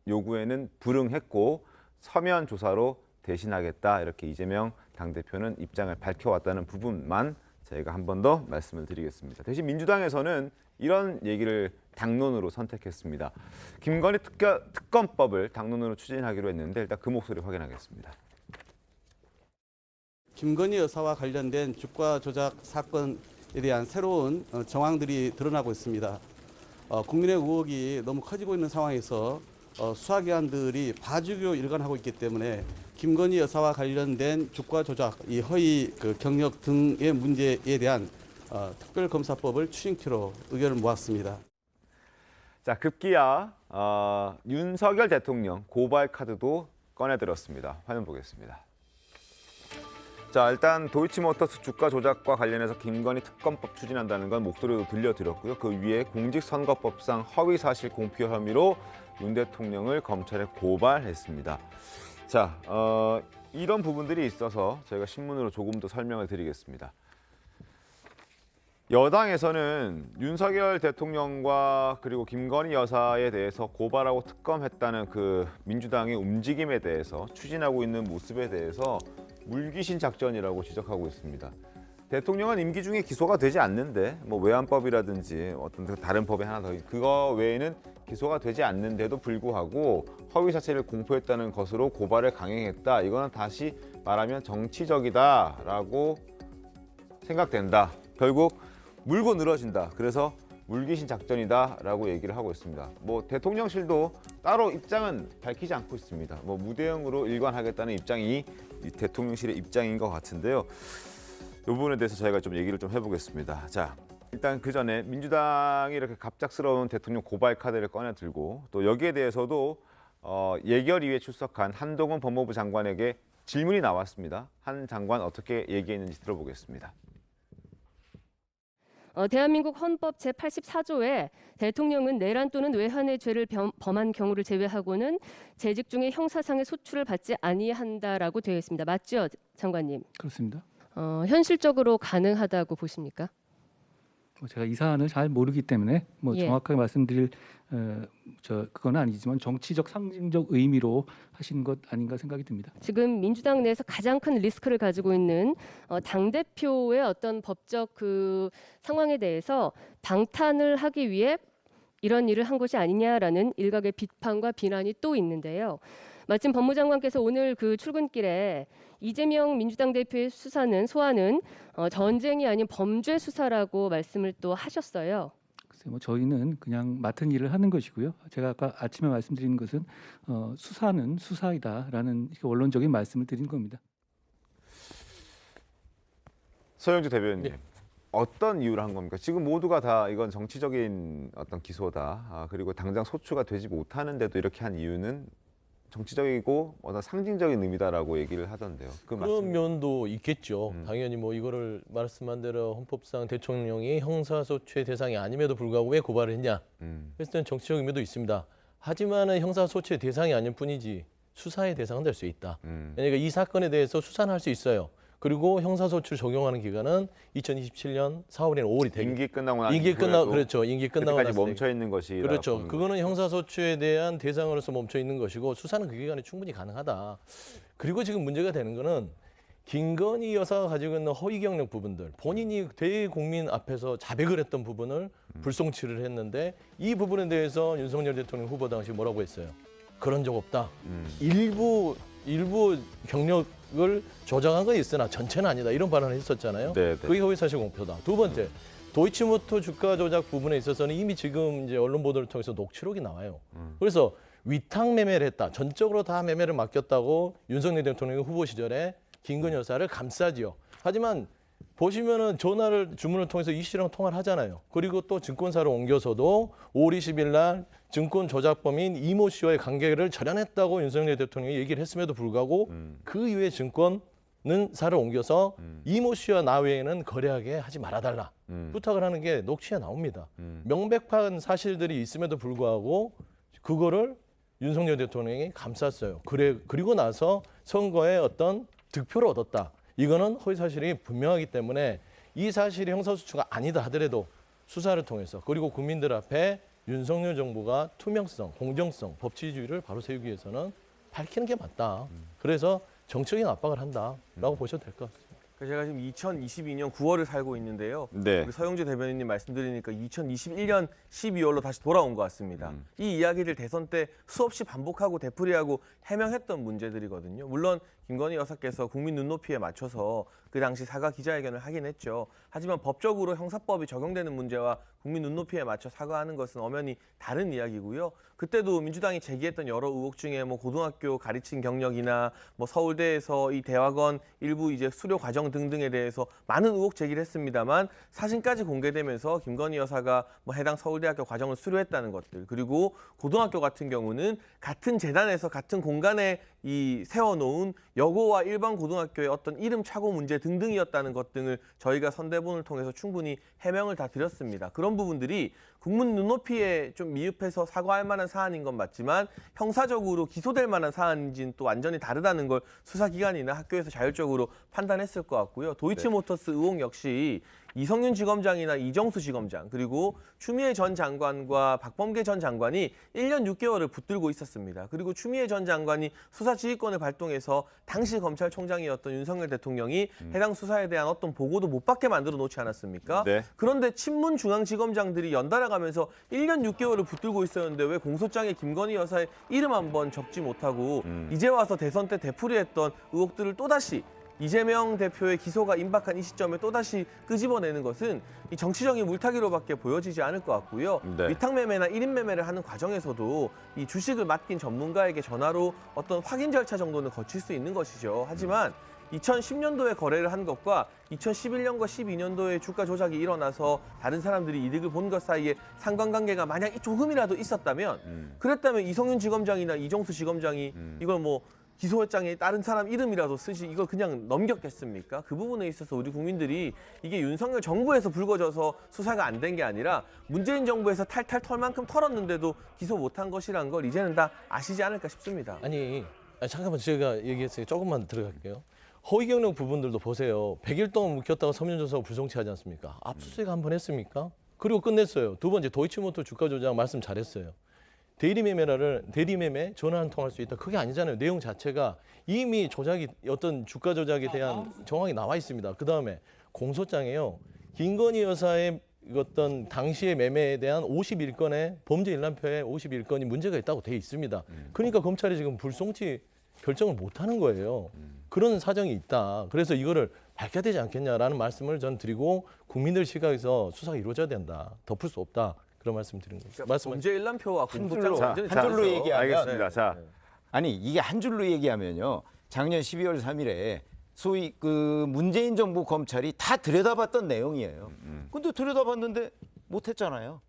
요구에는 불응했고 서면 조사로 대신하겠다 이렇게 이재명 당대표는 입장을 밝혀왔다는 부분만 저희가 한 번 더 말씀을 드리겠습니다. 대신 민주당에서는 이런 얘기를 당론으로 선택했습니다. 김건희 특검법을 당론으로 추진하기로 했는데 일단 그 목소리 확인하겠습니다. 김건희 여사와 관련된 주가 조작 사건에 대한 새로운 정황들이 드러나고 있습니다. 국민의 의혹이 너무 커지고 있는 상황에서 수사기관들이 봐주기로 일관하고 있기 때문에 김건희 여사와 관련된 주가 조작, 이 허위 경력 등의 문제에 대한 특별검사법을 추진키로 의견을 모았습니다. 자, 급기야 윤석열 대통령 고발 카드도 꺼내들었습니다. 화면 보겠습니다. 자, 일단 도이치모터스 주가 조작과 관련해서 김건희 특검법 추진한다는 건 목소리도 들려드렸고요. 그 위에 공직선거법상 허위사실 공표 혐의로 윤 대통령을 검찰에 고발했습니다. 자, 이런 부분들이 있어서 저희가 신문으로 조금 더 설명을 드리겠습니다. 여당에서는 윤석열 대통령과 그리고 김건희 여사에 대해서 고발하고 특검했다는 그 민주당의 움직임에 대해서 추진하고 있는 모습에 대해서 물귀신 작전이라고 지적하고 있습니다. 대통령은 임기 중에 기소가 되지 않는데 뭐 외환법이라든지 어떤 다른 법에 하나 더 그거 외에는 기소가 되지 않는데도 불구하고 허위 사실을 공표했다는 것으로 고발을 강행했다. 이거는 다시 말하면 정치적이다라고 생각된다. 결국 물고 늘어진다. 그래서 물귀신 작전이다라고 얘기를 하고 있습니다. 뭐 대통령실도 따로 입장은 밝히지 않고 있습니다. 뭐 무대응으로 일관하겠다는 입장이 이 대통령실의 입장인 것 같은데요. 이 부분에 대해서 저희가 좀 얘기를 좀 해보겠습니다. 자, 일단 그 전에 민주당이 이렇게 갑작스러운 대통령 고발 카드를 꺼내 들고 또 여기에 대해서도 예결위에 출석한 한동훈 법무부 장관에게 질문이 나왔습니다. 한 장관 어떻게 얘기했는지 들어보겠습니다. 대한민국 헌법 제84조에 대통령은 내란 또는 외환의 죄를 범한 경우를 제외하고는 재직 중에 형사상의 소출을 받지 아니한다라고 되어 있습니다. 맞죠, 장관님? 그렇습니다. 현실적으로 가능하다고 보십니까? 제가 이 사안을 잘 모르기 때문에 뭐 예. 정확하게 말씀드릴 그건 아니지만 정치적 상징적 의미로 하신 것 아닌가 생각이 듭니다. 지금 민주당 내에서 가장 큰 리스크를 가지고 있는 당 대표의 어떤 법적 그 상황에 대해서 방탄을 하기 위해 이런 일을 한 것이 아니냐라는 일각의 비판과 비난이 또 있는데요. 마침 법무장관께서 오늘 그 출근길에 이재명 민주당 대표의 소환은 전쟁이 아닌 범죄 수사라고 말씀을 또 하셨어요. 글쎄 뭐 저희는 그냥 맡은 일을 하는 것이고요. 제가 아까 아침에 말씀드린 것은 수사는 수사이다라는 원론적인 말씀을 드린 겁니다. 서영주 대변인님, 어떤 이유로 한 겁니까? 지금 모두가 다 이건 정치적인 어떤 기소다. 그리고 당장 소추가 되지 못하는데도 이렇게 한 이유는 정치적이고 어떤 상징적인 의미다라고 얘기를 하던데요. 그런 면도 있겠죠. 당연히 뭐 이거를 말씀한 대로 헌법상 대통령이 형사소추의 대상이 아님에도 불구하고 왜 고발을 했냐. 그랬을 때는 정치적 의미도 있습니다. 하지만은 형사소추의 대상이 아닐 뿐이지 수사의 대상은 될 수 있다. 그러니까 이 사건에 대해서 수사는 할 수 있어요. 그리고 형사소추를 적용하는 기간은 2027년 4월이나 5월이 되고 임기 끝나고 나서 그렇죠. 임기 끝나고 그때까지 나서 멈춰 있는 것이 그렇죠. 그거는 형사소추에 대한 대상으로서 멈춰 있는 것이고 수사는 그 기간에 충분히 가능하다. 그리고 지금 문제가 되는 거는 김건희 여사가 가지고 있는 허위 경력 부분들, 본인이 대국민 앞에서 자백을 했던 부분을 불송치를 했는데 이 부분에 대해서 윤석열 대통령 후보 당시 뭐라고 했어요? 그런 적 없다. 일부 경력을 조작한 건 있으나 전체는 아니다. 이런 발언을 했었잖아요. 네. 그게 허위사실 공표다. 두 번째, 도이치모터 주가 조작 부분에 있어서는 이미 지금 이제 언론 보도를 통해서 녹취록이 나와요. 그래서 위탁 매매를 했다. 전적으로 다 매매를 맡겼다고 윤석열 대통령이 후보 시절에 김건희 여사를 감싸지요. 하지만 보시면은 주문을 통해서 이 씨랑 통화를 하잖아요. 그리고 또 증권사로 옮겨서도 5월 20일 날 증권 조작범인 이모 씨와의 관계를 절연했다고 윤석열 대통령이 얘기를 했음에도 불구하고 그 이후에 증권사를 옮겨서 이모 씨와 나 외에는 거래하게 하지 말아달라 부탁을 하는 게 녹취에 나옵니다. 명백한 사실들이 있음에도 불구하고 그거를 윤석열 대통령이 감쌌어요. 그리고 나서 선거에 어떤 득표를 얻었다. 이거는 허위 사실이 분명하기 때문에 이 사실이 형사소추가 아니다 하더라도 수사를 통해서 그리고 국민들 앞에 윤석열 정부가 투명성, 공정성, 법치주의를 바로 세우기 위해서는 밝히는 게 맞다. 그래서 정치적인 압박을 한다라고 보셔도 될 것 같습니다. 제가 지금 2022년 9월을 살고 있는데요. 네. 우리 서영주 대변인님 말씀드리니까 2021년 12월로 다시 돌아온 것 같습니다. 이 이야기를 대선 때 수없이 반복하고 되풀이하고 해명했던 문제들이거든요. 물론 김건희 여사께서 국민 눈높이에 맞춰서 그 당시 사과 기자회견을 하긴 했죠. 하지만 법적으로 형사법이 적용되는 문제와 국민 눈높이에 맞춰 사과하는 것은 엄연히 다른 이야기고요. 그때도 민주당이 제기했던 여러 의혹 중에 뭐 고등학교 가르친 경력이나 뭐 서울대에서 이 대학원 일부 이제 수료 과정 등등에 대해서 많은 의혹 제기를 했습니다만 사진까지 공개되면서 김건희 여사가 뭐 해당 서울대학교 과정을 수료했다는 것들, 그리고 고등학교 같은 경우는 같은 재단에서 같은 공간에 이 세워놓은 여고와 일반 고등학교의 어떤 이름 착오 문제 등등이었다는 것 등을 저희가 선대본을 통해서 충분히 해명을 다 드렸습니다. 그런 부분들이 국민 눈높이에 좀 미흡해서 사과할 만한 사안인 건 맞지만 형사적으로 기소될 만한 사안인지는 또 완전히 다르다는 걸 수사기관이나 학교에서 자율적으로 판단했을 것 같고요. 도이치모터스 의혹 역시 이성윤 지검장이나 이정수 지검장 그리고 추미애 전 장관과 박범계 전 장관이 1년 6개월을 붙들고 있었습니다. 그리고 추미애 전 장관이 수사 지휘권을 발동해서 당시 검찰총장이었던 윤석열 대통령이 해당 수사에 대한 어떤 보고도 못 받게 만들어 놓지 않았습니까? 네. 그런데 친문 중앙지검장들이 연달아 가면서 1년 6개월을 붙들고 있었는데 왜 공소장에 김건희 여사의 이름 한번 적지 못하고 이제 와서 대선 때 되풀이했던 의혹들을 또다시 이재명 대표의 기소가 임박한 이 시점에 또다시 끄집어내는 것은 이 정치적인 물타기로밖에 보여지지 않을 것 같고요. 네. 위탁매매나 1인 매매를 하는 과정에서도 이 주식을 맡긴 전문가에게 전화로 어떤 확인 절차 정도는 거칠 수 있는 것이죠. 하지만 2010년도에 거래를 한 것과 2011년과 12년도에 주가 조작이 일어나서 다른 사람들이 이득을 본 것 사이에 상관관계가 만약 조금이라도 있었다면 그랬다면 이성윤 지검장이나 이정수 지검장이 이걸 뭐 기소장에 다른 사람 이름이라도 쓰지 이걸 그냥 넘겼겠습니까? 그 부분에 있어서 우리 국민들이 이게 윤석열 정부에서 불거져서 수사가 안 된 게 아니라 문재인 정부에서 탈탈 털 만큼 털었는데도 기소 못한 것이란 걸 이제는 다 아시지 않을까 싶습니다. 아니 잠깐만 제가 얘기했으니까 조금만 들어갈게요. 허위 경력 부분들도 보세요. 100일 동안 묵혔다가 서면조사가 불성취하지 않습니까? 압수수색 한번 했습니까? 그리고 끝냈어요. 두 번째 도이치모터 주가 조작 말씀 잘했어요. 대리매매 전화 한 통 할 수 있다. 그게 아니잖아요. 내용 자체가 이미 조작이 어떤 주가 조작에 대한 정황이 나와 있습니다. 그다음에 공소장에요. 김건희 여사의 어떤 당시의 매매에 대한 51건의 범죄 일람표에 51건이 문제가 있다고 돼 있습니다. 그러니까 검찰이 지금 불송치 결정을 못 하는 거예요. 그런 사정이 있다. 그래서 이거를 밝혀야 되지 않겠냐라는 말씀을 전 드리고 국민들 시각에서 수사가 이루어져야 된다. 덮을 수 없다. 그런 말씀 드린 겁니다. 그러니까 범죄 일람표와 공소장 한 줄로 얘기하면 알겠습니다. 자, 아니 이게 한 줄로 얘기하면요. 작년 12월 3일에 소위 그 문재인 정부 검찰이 다 들여다봤던 내용이에요. 근데 들여다봤는데 못했잖아요.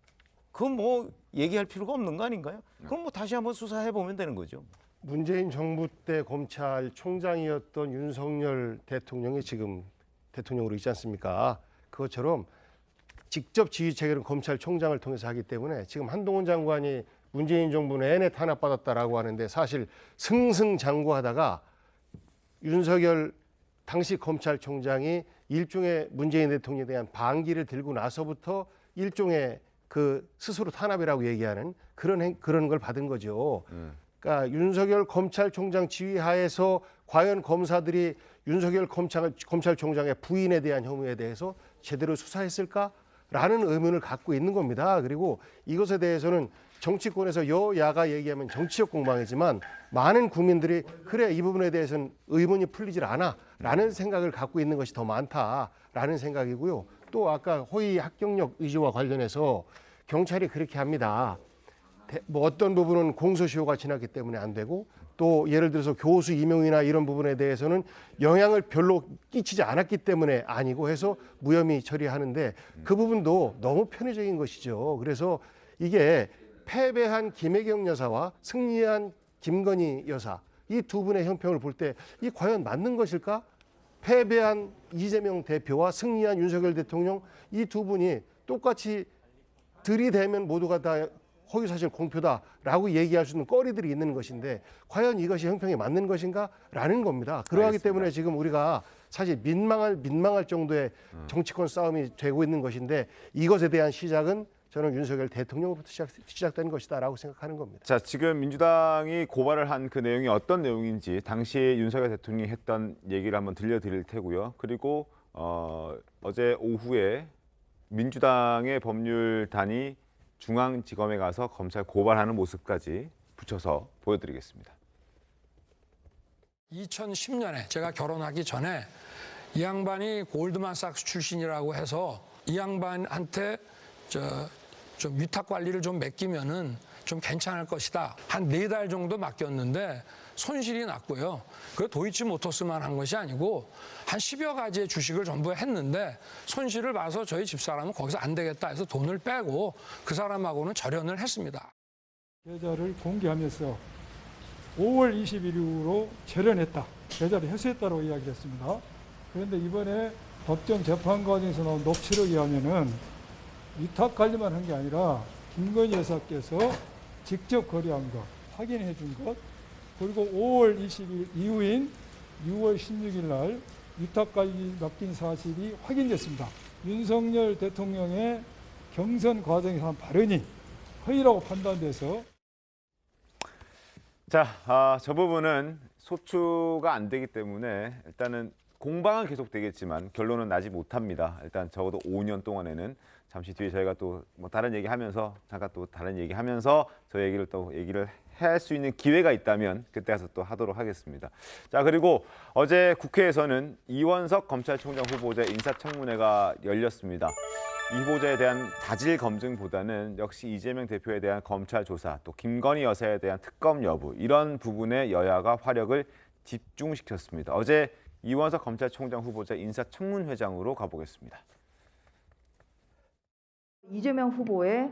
그건 뭐 얘기할 필요가 없는 거 아닌가요? 그럼 뭐 다시 한번 수사해 보면 되는 거죠. 문재인 정부 때 검찰총장이었던 윤석열 대통령이 지금 대통령으로 있지 않습니까? 그것처럼 직접 지휘 체계는 검찰총장을 통해서 하기 때문에 지금 한동훈 장관이 문재인 정부 내내 탄압받았다라고 하는데 사실 승승장구하다가 윤석열 당시 검찰총장이 일종의 문재인 대통령에 대한 반기를 들고 나서부터 일종의 그 스스로 탄압이라고 얘기하는 그런 걸 받은 거죠. 그러니까 윤석열 검찰총장 지휘하에서 과연 검사들이 윤석열 검찰총장의 부인에 대한 혐의에 대해서 제대로 수사했을까라는 의문을 갖고 있는 겁니다. 그리고 이것에 대해서는 정치권에서 여야가 얘기하면 정치적 공방이지만 많은 국민들이 그래 이 부분에 대해서는 의문이 풀리질 않아라는 생각을 갖고 있는 것이 더 많다라는 생각이고요. 또 아까 허위 합격력 의지와 관련해서 경찰이 그렇게 합니다. 뭐 어떤 부분은 공소시효가 지났기 때문에 안 되고 또 예를 들어서 교수 임용이나 이런 부분에 대해서는 영향을 별로 끼치지 않았기 때문에 아니고 해서 무혐의 처리하는데 그 부분도 너무 편의적인 것이죠. 그래서 이게 패배한 김혜경 여사와 승리한 김건희 여사 이 두 분의 형평을 볼 때 이 과연 맞는 것일까? 패배한 이재명 대표와 승리한 윤석열 대통령 이 두 분이 똑같이 들이대면 모두가 다 허위사실 공표다라고 얘기할 수 있는 거리들이 있는 것인데 과연 이것이 형평에 맞는 것인가라는 겁니다. 그러하기 알겠습니다. 때문에 지금 우리가 사실 민망할 정도의 정치권 싸움이 되고 있는 것인데 이것에 대한 시작은 저는 윤석열 대통령부터 시작된 것이다라고 생각하는 겁니다. 자, 지금 민주당이 고발을 한 그 내용이 어떤 내용인지 당시 윤석열 대통령이 했던 얘기를 한번 들려드릴 테고요. 그리고 어제 오후에 민주당의 법률단이 중앙지검에 가서 검찰 고발하는 모습까지 붙여서 보여드리겠습니다. 2010년에 제가 결혼하기 전에 이 양반이 골드만삭스 출신이라고 해서 이 양반한테 좀 위탁 관리를 좀 맡기면은 좀 괜찮을 것이다. 한 4달 정도 맡겼는데 손실이 났고요. 그 도이치모터스만 한 것이 아니고 한 10여 가지의 주식을 전부 했는데 손실을 봐서 저희 집사람은 거기서 안 되겠다 해서 돈을 빼고 그 사람하고는 절연을 했습니다. 계좌를 공개하면서 5월 20일 이후로 절연했다. 계좌를 회수했다고 이야기했습니다. 그런데 이번에 법정 재판 과정에서 나온 녹취록에 의하면은 위탁 관리만 한 게 아니라 김건희 여사께서 직접 거래한 것, 확인해 준 것, 그리고 5월 20일 이후인 6월 16일 날 위탁관리 맡긴 사실이 확인됐습니다. 윤석열 대통령의 경선 과정에서 한 발언이 허위라고 판단돼서 자, 저 부분은 소추가 안 되기 때문에 일단은 공방은 계속되겠지만 결론은 나지 못합니다. 일단 적어도 5년 동안에는 잠시 뒤에 저희가 또 뭐 다른 얘기하면서 잠깐 또 다른 얘기하면서 저 얘기를 또 얘기를 할 수 있는 기회가 있다면 그때 가서 또 하도록 하겠습니다. 자, 그리고 어제 국회에서는 이원석 검찰총장 후보자 인사청문회가 열렸습니다. 이 후보자에 대한 다질 검증보다는 역시 이재명 대표에 대한 검찰 조사, 또 김건희 여사에 대한 특검 여부 이런 부분에 여야가 화력을 집중시켰습니다. 어제 이원석 검찰총장 후보자 인사청문회장으로 가보겠습니다. 이재명 후보의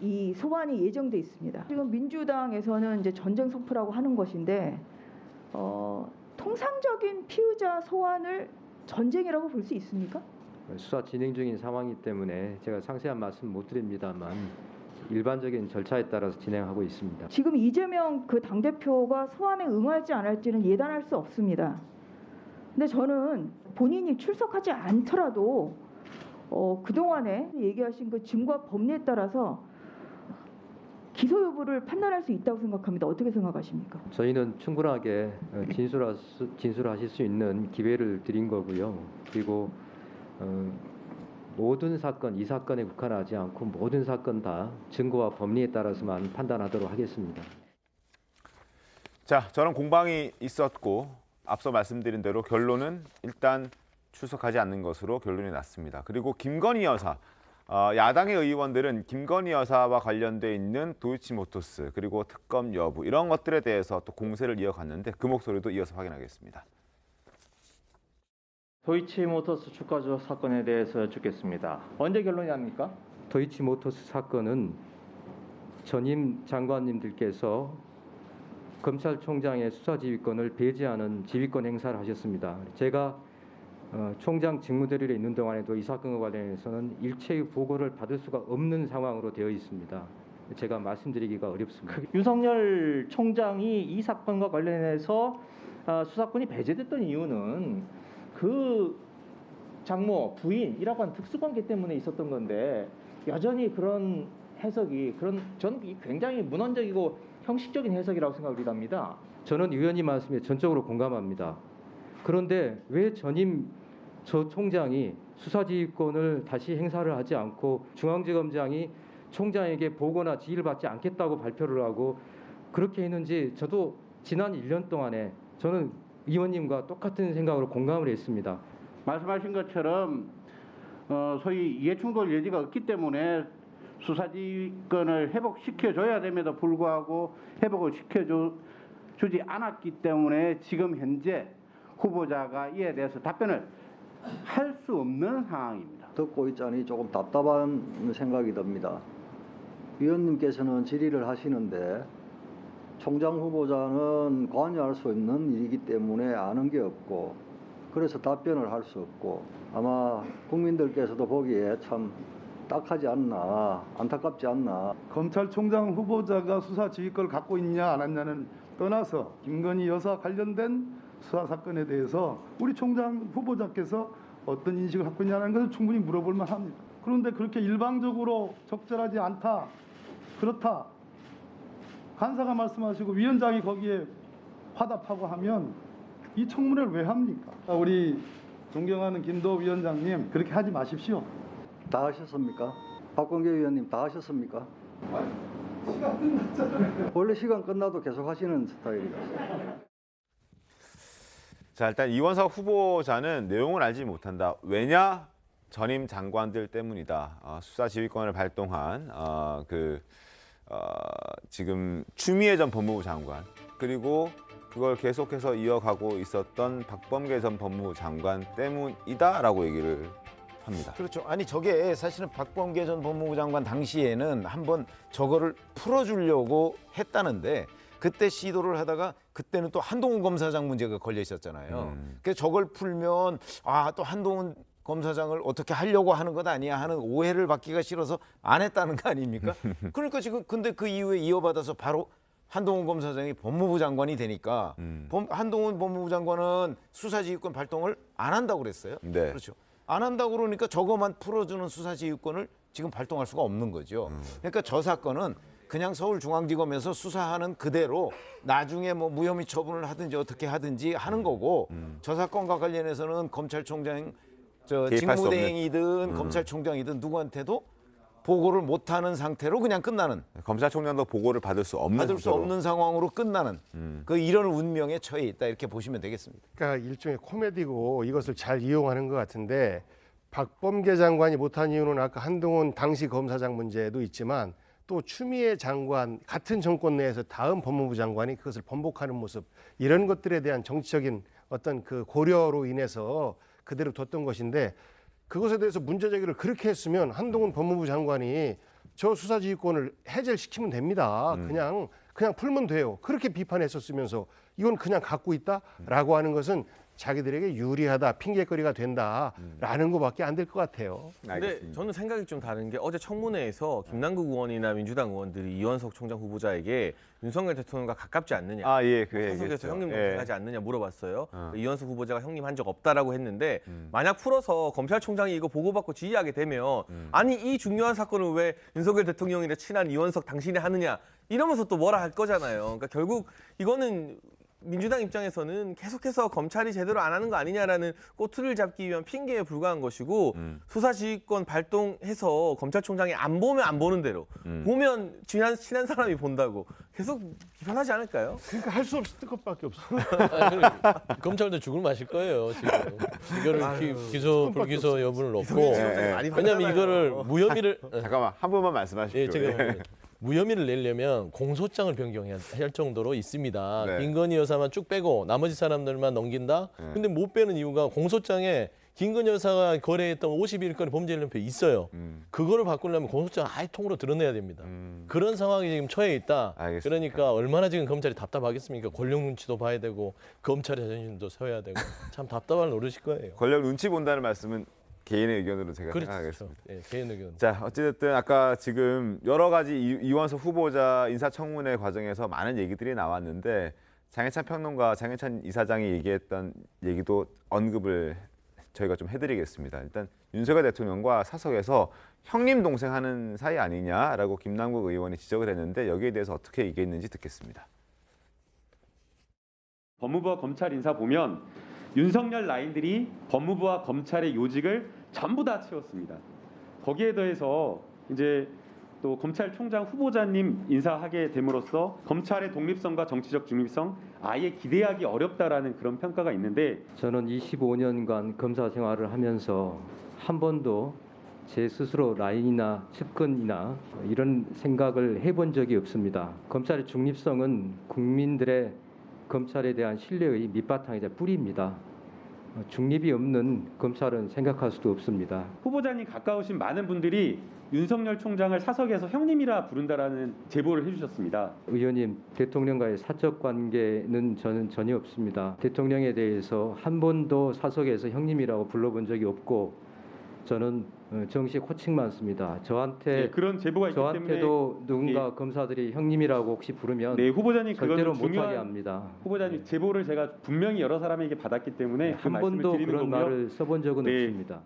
이 소환이 예정돼 있습니다. 지금 민주당에서는 이제 전쟁 속보라고 하는 것인데 통상적인 피의자 소환을 전쟁이라고 볼 수 있습니까? 수사 진행 중인 상황이기 때문에 제가 상세한 말씀 못 드립니다만 일반적인 절차에 따라서 진행하고 있습니다. 지금 이재명 그 당대표가 소환에 응할지 안 할지는 예단할 수 없습니다. 근데 저는 본인이 출석하지 않더라도 그동안에 얘기하신 그 증거와 법리에 따라서 기소 여부를 판단할 수 있다고 생각합니다. 어떻게 생각하십니까? 저희는 충분하게 진술하실 수 있는 기회를 드린 거고요. 그리고 모든 사건, 이 사건에 국한하지 않고 모든 사건 다 증거와 법리에 따라서만 판단하도록 하겠습니다. 자, 저런 공방이 있었고 앞서 말씀드린 대로 결론은 일단 출석하지 않는 것으로 결론이 났습니다. 그리고 김건희 여사, 야당의 의원들은 김건희 여사와 관련돼 있는 도이치모터스 그리고 특검 여부 이런 것들에 대해서 또 공세를 이어갔는데 그 목소리도 이어서 확인하겠습니다. 도이치모터스 주가 조작 사건에 대해서 여쭙겠습니다. 언제 결론이 납니까? 도이치모터스 사건은 전임 장관님들께서 검찰총장의 수사지휘권을 배제하는 지휘권 행사를 하셨습니다. 제가 총장 직무대리에 있는 동안에도 이 사건과 관련해서는 일체의 보고를 받을 수가 없는 상황으로 되어 있습니다. 제가 말씀드리기가 어렵습니다. 윤석열 총장이 이 사건과 관련해서 수사권이 배제됐던 이유는 그 장모 부인이라고 하는 특수관계 때문에 있었던 건데 여전히 그런 해석이 저는 굉장히 문헌적이고 형식적인 해석이라고 생각을 합니다. 저는 위원님 말씀에 전적으로 공감합니다. 그런데 왜 전임 저 총장이 수사지휘권을 다시 행사를 하지 않고 중앙지검장이 총장에게 보고나 지휘를 받지 않겠다고 발표를 하고 그렇게 했는지 저도 지난 1년 동안에 저는 의원님과 똑같은 생각으로 공감을 했습니다. 말씀하신 것처럼 소위 이해충돌 여지가 없기 때문에 수사지휘권을 회복시켜줘야 됨에도 불구하고 회복을 시켜주지 않았기 때문에 지금 현재 후보자가 이에 대해서 답변을 할 수 없는 상황입니다. 듣고 있자니 조금 답답한 생각이 듭니다. 위원님께서는 질의를 하시는데 총장 후보자는 관여할 수 없는 일이기 때문에 아는 게 없고 그래서 답변을 할 수 없고 아마 국민들께서도 보기에 참 딱하지 않나, 안타깝지 않나. 검찰총장 후보자가 수사 지휘권을 갖고 있냐 안 했냐는 떠나서 김건희 여사 관련된 수사 사건에 대해서 우리 총장 후보자께서 어떤 인식을 갖고 있냐는 것을 충분히 물어볼 만합니다. 그런데 그렇게 일방적으로 적절하지 않다, 그렇다 간사가 말씀하시고 위원장이 거기에 화답하고 하면 이 청문회를 왜 합니까? 우리 존경하는 김도우 위원장님 그렇게 하지 마십시오. 다 하셨습니까? 박범계 위원님 다 하셨습니까? 시간 끝났잖아요. 원래 시간 끝나도 계속 하시는 스타일이라서. 자, 일단 이원석 후보자는 내용을 알지 못한다. 왜냐? 전임 장관들 때문이다. 수사 지휘권을 발동한 지금 추미애 전 법무부 장관 그리고 그걸 계속해서 이어가고 있었던 박범계 전 법무부 장관 때문이다라고 얘기를 합니다. 그렇죠. 아니 저게 사실은 박범계 전 법무부 장관 당시에는 한번 저거를 풀어주려고 했다는데 그때 시도를 하다가 그때는 또 한동훈 검사장 문제가 걸려 있었잖아요. 그래서 저걸 풀면 또 한동훈 검사장을 어떻게 하려고 하는 것 아니야 하는 오해를 받기가 싫어서 안 했다는 거 아닙니까? 그러니까 지금 근데 그 이후에 이어받아서 바로 한동훈 검사장이 법무부 장관이 되니까 한동훈 법무부 장관은 수사지휘권 발동을 안 한다고 그랬어요. 네. 그렇죠. 안 한다고 그러니까 저거만 풀어주는 수사지휘권을 지금 발동할 수가 없는 거죠. 그러니까 저 사건은 그냥 서울중앙지검에서 수사하는 그대로 나중에 뭐 무혐의 처분을 하든지 어떻게 하든지 하는 거고 저 사건과 관련해서는 검찰총장 개입할 수 직무대행이든 검찰총장이든 누구한테도 보고를 못하는 상태로 그냥 끝나는 검찰총장도 보고를 받을 수 없는 상황으로 끝나는 그 이런 운명에 처해 있다 이렇게 보시면 되겠습니다. 그러니까 일종의 코미디고 이것을 잘 이용하는 것 같은데 박범계 장관이 못한 이유는 아까 한동훈 당시 검사장 문제도 있지만 또 추미애 장관 같은 정권 내에서 다음 법무부 장관이 그것을 번복하는 모습 이런 것들에 대한 정치적인 어떤 그 고려로 인해서 그대로 뒀던 것인데 그것에 대해서 문제 제기를 그렇게 했으면 한동훈 법무부 장관이 저 수사지휘권을 해제를 시키면 됩니다. 그냥 풀면 돼요. 그렇게 비판했었으면서 이건 그냥 갖고 있다라고 하는 것은 자기들에게 유리하다, 핑계거리가 된다라는 것밖에 안 될 것 같아요. 근데 저는 생각이 좀 다른 게 어제 청문회에서 김남국 의원이나 민주당 의원들이 이원석 총장 후보자에게 윤석열 대통령과 가깝지 않느냐, 사석에서 형님 동생하지 않느냐 물어봤어요. 이원석 후보자가 형님 한 적 없다라고 했는데 만약 풀어서 검찰총장이 이거 보고받고 지휘하게 되면 아니 이 중요한 사건을 왜 윤석열 대통령이랑 친한 이원석 당신이 하느냐 이러면서 또 뭐라 할 거잖아요. 그러니까 결국 이거는 민주당 입장에서는 계속해서 검찰이 제대로 안 하는 거 아니냐라는 꼬투리를 잡기 위한 핑계에 불과한 것이고 수사지휘권 발동해서 검찰총장이 안 보면 안 보는 대로 보면 친한 사람이 본다고 계속 비판하지 않을까요? 그러니까 할 수 없을 것밖에 없어. 검찰도 죽을 맛일 거예요 지금. 이거를 기소 불기소 여부를 놓고 왜냐하면 이거를 무혐의를 잠깐만 한 번만 말씀하십시오. 무혐의를 내려면 공소장을 변경해야 할 정도로 있습니다. 네. 김건희 여사만 쭉 빼고 나머지 사람들만 넘긴다? 근데 못 빼는 이유가 공소장에 김건희 여사가 거래했던 51건의 범죄일련표 있어요. 그거를 바꾸려면 공소장을 아예 통으로 드러내야 됩니다. 그런 상황이 지금 처해 있다. 알겠습니다. 그러니까 얼마나 지금 검찰이 답답하겠습니까? 권력 눈치도 봐야 되고 검찰의 자존심도 세워야 되고 참 답답할 노릇일 거예요. 권력 눈치 본다는 말씀은 개인의 의견으로 제가 생각하겠습니다. 예, 개인 의견. 자, 어찌됐든 아까 지금 여러 가지 이원석 후보자 인사청문회 과정에서 많은 얘기들이 나왔는데 장해찬 평론가, 장해찬 이사장이 얘기했던 얘기도 언급을 저희가 좀 해드리겠습니다. 일단 윤석열 대통령과 사석에서 형님 동생 하는 사이 아니냐라고 김남국 의원이 지적을 했는데 여기에 대해서 어떻게 얘기했는지 듣겠습니다. 법무부와 검찰 인사 보면 윤석열 라인들이 법무부와 검찰의 요직을 전부 다 채웠습니다. 거기에 더해서 이제 또 검찰총장 후보자님 인사하게 됨으로써 검찰의 독립성과 정치적 중립성 아예 기대하기 어렵다라는 그런 평가가 있는데 저는 25년간 검사 생활을 하면서 한 번도 제 스스로 라인이나 측근이나 이런 생각을 해본 적이 없습니다. 검찰의 중립성은 국민들의 검찰에 대한 신뢰의 밑바탕이자 뿌리입니다. 중립이 없는 검찰은 생각할 수도 없습니다. 후보자님 가까우신 많은 분들이 윤석열 총장을 사석에서 형님이라 부른다라는 제보를 해주셨습니다. 의원님, 대통령과의 사적 관계는 저는 전혀 없습니다. 대통령에 대해서 한 번도 사석에서 형님이라고 불러본 적이 없고 저는 정식 호칭만 씁니다. 저한테 그런 제보가 있기 저한테도 때문에 누군가 검사들이 형님이라고 혹시 부르면 후보자님 절대로 그거는 못하게 합니다. 후보자님 제보를 제가 분명히 여러 사람에게 받았기 때문에 그 한 말씀을 번도 드리는 그런 거고요. 말을 써본 적은 없습니다.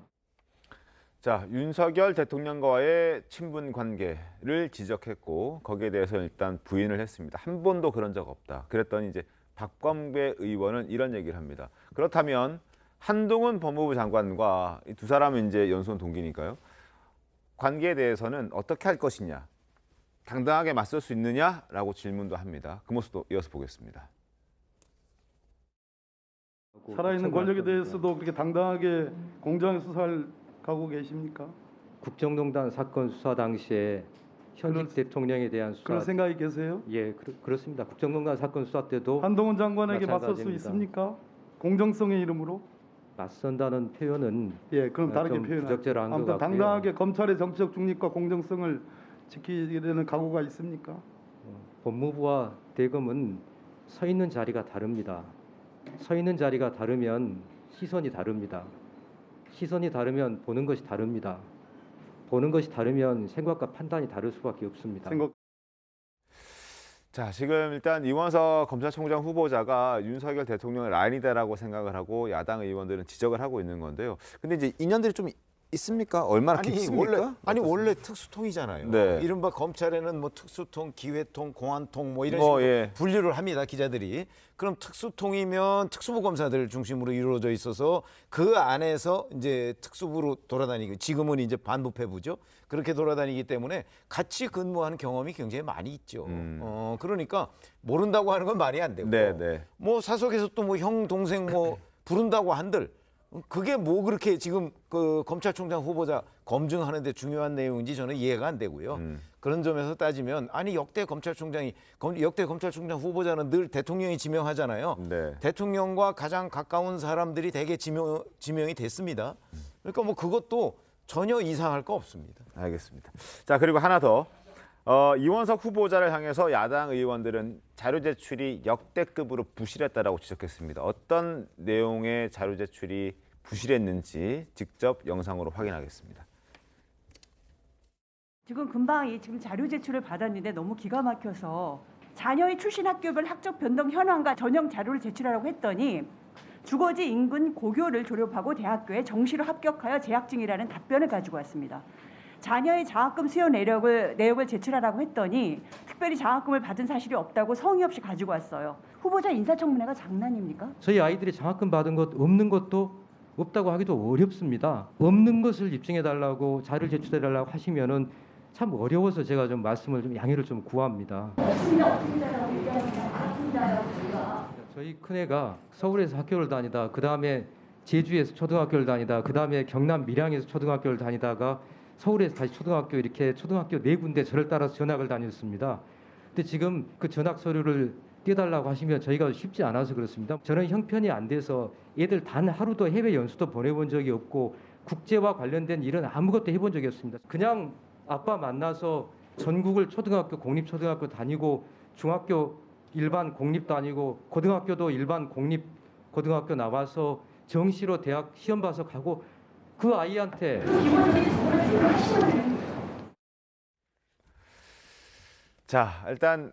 자, 윤석열 대통령과의 친분 관계를 지적했고 거기에 대해서 일단 부인을 했습니다. 한 번도 그런 적 없다. 그랬더니 이제 박범계 의원은 이런 얘기를 합니다. 그렇다면 한동훈 법무부 장관과 이 두 사람은 이제 연수원 동기니까요. 관계에 대해서는 어떻게 할 것이냐, 당당하게 맞설 수 있느냐라고 질문도 합니다. 그 모습도 이어서 보겠습니다. 살아있는 권력에 대해서도 그렇게 당당하게 공정하게 수사할 각오 계십니까? 국정농단 사건 수사 당시에 현직 대통령에 대한 수사 그런 생각이 계세요? 예, 그렇습니다. 국정농단 사건 수사 때도 한동훈 장관에게 맞설 수 마찬가지입니다. 있습니까? 공정성의 이름으로? 맞선다는 표현은 그럼 다르게 좀 표현하죠. 부적절한 것 아무튼 같고요. 당당하게 검찰의 정치적 중립과 공정성을 지키게 되는 각오가 있습니까? 법무부와 대검은 서 있는 자리가 다릅니다. 서 있는 자리가 다르면 시선이 다릅니다. 시선이 다르면 보는 것이 다릅니다. 보는 것이 다르면 생각과 판단이 다를 수밖에 없습니다. 자, 지금 일단 이원석 검찰총장 후보자가 윤석열 대통령의 라인이다라고 생각을 하고 야당 의원들은 지적을 하고 있는 건데요. 근데 이제 인연들이 좀 있습니까? 얼마나 깊습니까? 원래 특수통이잖아요. 네. 이른바 검찰에는 뭐 특수통, 기회통, 공안통 뭐 이런 뭐, 식으로 예. 분류를 합니다, 기자들이. 그럼 특수통이면 특수부 검사들 중심으로 이루어져 있어서 그 안에서 이제 특수부로 돌아다니고 지금은 이제 반부패부죠. 그렇게 돌아다니기 때문에 같이 근무하는 경험이 굉장히 많이 있죠. 그러니까 모른다고 하는 건 말이 안 되고. 네, 네. 뭐 사석에서 또 뭐 형 동생 뭐 부른다고 한들 그게 뭐 그렇게 지금 그 검찰총장 후보자 검증하는데 중요한 내용인지 저는 이해가 안 되고요. 그런 점에서 따지면 아니 역대 검찰총장 후보자는 늘 대통령이 지명하잖아요. 네. 대통령과 가장 가까운 사람들이 대개 지명이 됐습니다. 그러니까 뭐 그것도 전혀 이상할 거 없습니다. 알겠습니다. 자, 그리고 하나 더. 이원석 후보자를 향해서 야당 의원들은 자료 제출이 역대급으로 부실했다라고 지적했습니다. 어떤 내용의 자료 제출이 부실했는지 직접 영상으로 확인하겠습니다. 지금 금방 지금 자료 제출을 받았는데 너무 기가 막혀서 자녀의 출신 학교별 학적 변동 현황과 전형 자료를 제출하라고 했더니 주거지 인근 고교를 졸업하고 대학교에 정시로 합격하여 재학 중이라는 답변을 가지고 왔습니다. 자녀의 장학금 수여 내역을 제출하라고 했더니 특별히 장학금을 받은 사실이 없다고 성의 없이 가지고 왔어요. 후보자 인사청문회가 장난입니까? 저희 아이들이 장학금 받은 것 없는 것도 없다고 하기도 어렵습니다. 없는 것을 입증해달라고 자료를 제출해달라고 하시면은 참 어려워서 제가 좀 말씀을 좀 양해를 좀 구합니다. 저희 큰애가 서울에서 학교를 다니다 그 다음에 제주에서 초등학교를 다니다 그 다음에 경남 밀양에서 초등학교를 다니다가 서울에서 다시 초등학교 이렇게 초등학교 4군데 저를 따라서 전학을 다녔습니다. 근데 지금 그 전학 서류를 떼달라고 하시면 저희가 쉽지 않아서 그렇습니다. 저는 형편이 안 돼서 애들 단 하루도 해외 연수도 보내본 적이 없고 국제와 관련된 일은 아무것도 해본 적이 없습니다. 그냥 아빠 만나서 전국을 초등학교 공립초등학교 다니고 중학교 일반 공립 다니고 고등학교도 일반 공립 고등학교 나와서 정시로 대학 시험 봐서 가고 그 아이한테 자, 일단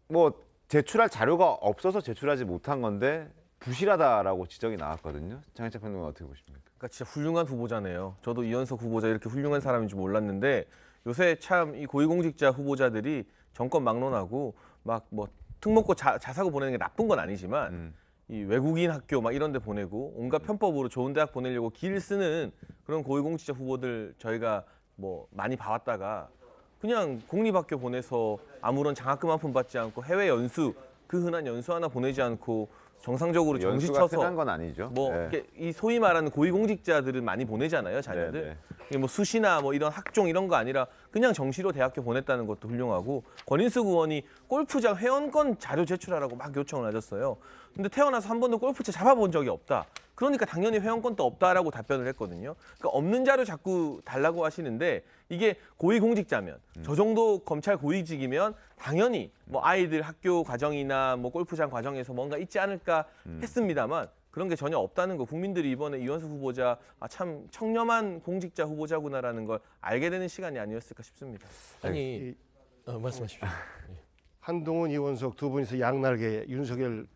뭐 제출할 자료가 없어서 제출하지 못한 건데 부실하다라고 지적이 나왔거든요. 장혜찬 평론가 어떻게 보십니까? 그러니까 진짜 훌륭한 후보자네요. 저도 이원석 후보자 이렇게 훌륭한 사람인 줄 몰랐는데 요새 참 이 고위공직자 후보자들이 정권 막론하고 막 뭐 특목고 자사고 보내는 게 나쁜 건 아니지만 이 외국인 학교 막 이런 데 보내고 온갖 편법으로 좋은 대학 보내려고 길 쓰는 그런 고위공직자 후보들 저희가 뭐 많이 봐왔다가 그냥 공립학교 보내서 아무런 장학금 한 푼 받지 않고 해외 연수 그 흔한 연수 하나 보내지 않고 정상적으로 정시 연수가 쳐서 흔한 건 아니죠. 뭐 네. 이렇게 이 소위 말하는 고위공직자들은 많이 보내잖아요, 자녀들. 이게 뭐 수시나 뭐 이런 학종 이런 거 아니라 그냥 정시로 대학교 보냈다는 것도 훌륭하고 권인숙 의원이 골프장 회원권 자료 제출하라고 막 요청을 하셨어요. 근데 태어나서 한 번도 골프채 잡아본 적이 없다. 그러니까 당연히 회원권도 없다라고 답변을 했거든요. 그러니까 없는 자료 자꾸 달라고 하시는데 이게 고위공직자면 저 정도 검찰 고위직이면 당연히 뭐 아이들 학교 과정이나 뭐 골프장 과정에서 뭔가 있지 않을까 했습니다만 그런 게 전혀 없다는 거 국민들이 이번에 이원석 후보자 참 청렴한 공직자 후보자구나라는 걸 알게 되는 시간이 아니었을까 싶습니다. 아니 말씀하십시오. 한동훈, 이원석 두 분이서 양날개 윤석열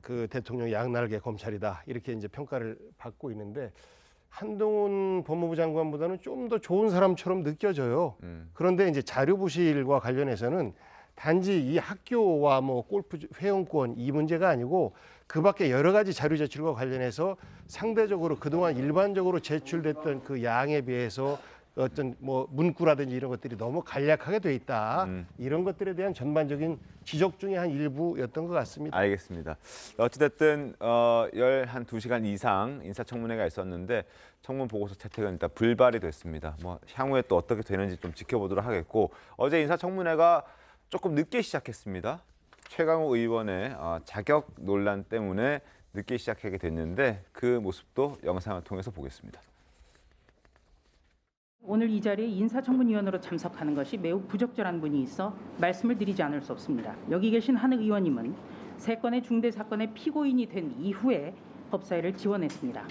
그 대통령 양날개 검찰이다 이렇게 이제 평가를 받고 있는데 한동훈 법무부 장관보다는 좀 더 좋은 사람처럼 느껴져요. 그런데 이제 자료 부실과 관련해서는 단지 이 학교와 뭐 골프 회원권 이 문제가 아니고 그밖에 여러 가지 자료 제출과 관련해서 상대적으로 그동안 일반적으로 제출됐던 그 양에 비해서 어떤 뭐 문구라든지 이런 것들이 너무 간략하게 돼 있다. 이런 것들에 대한 전반적인 지적 중에 한 일부였던 것 같습니다. 알겠습니다. 어찌됐든 2시간 이상 인사청문회가 있었는데 청문 보고서 채택은 일단 불발이 됐습니다. 뭐 향후에 또 어떻게 되는지 좀 지켜보도록 하겠고 어제 인사청문회가 조금 늦게 시작했습니다. 최강욱 의원의 자격 논란 때문에 늦게 시작하게 됐는데 그 모습도 영상을 통해서 보겠습니다. 오늘 이 자리에 인사청문위원으로 참석하는 것이 매우 부적절한 분이 있어 말씀을 드리지 않을 수 없습니다. 여기 계신 한 의원님은 3건의 중대 사건의 피고인이 된 이후에 법사위를 지원했습니다.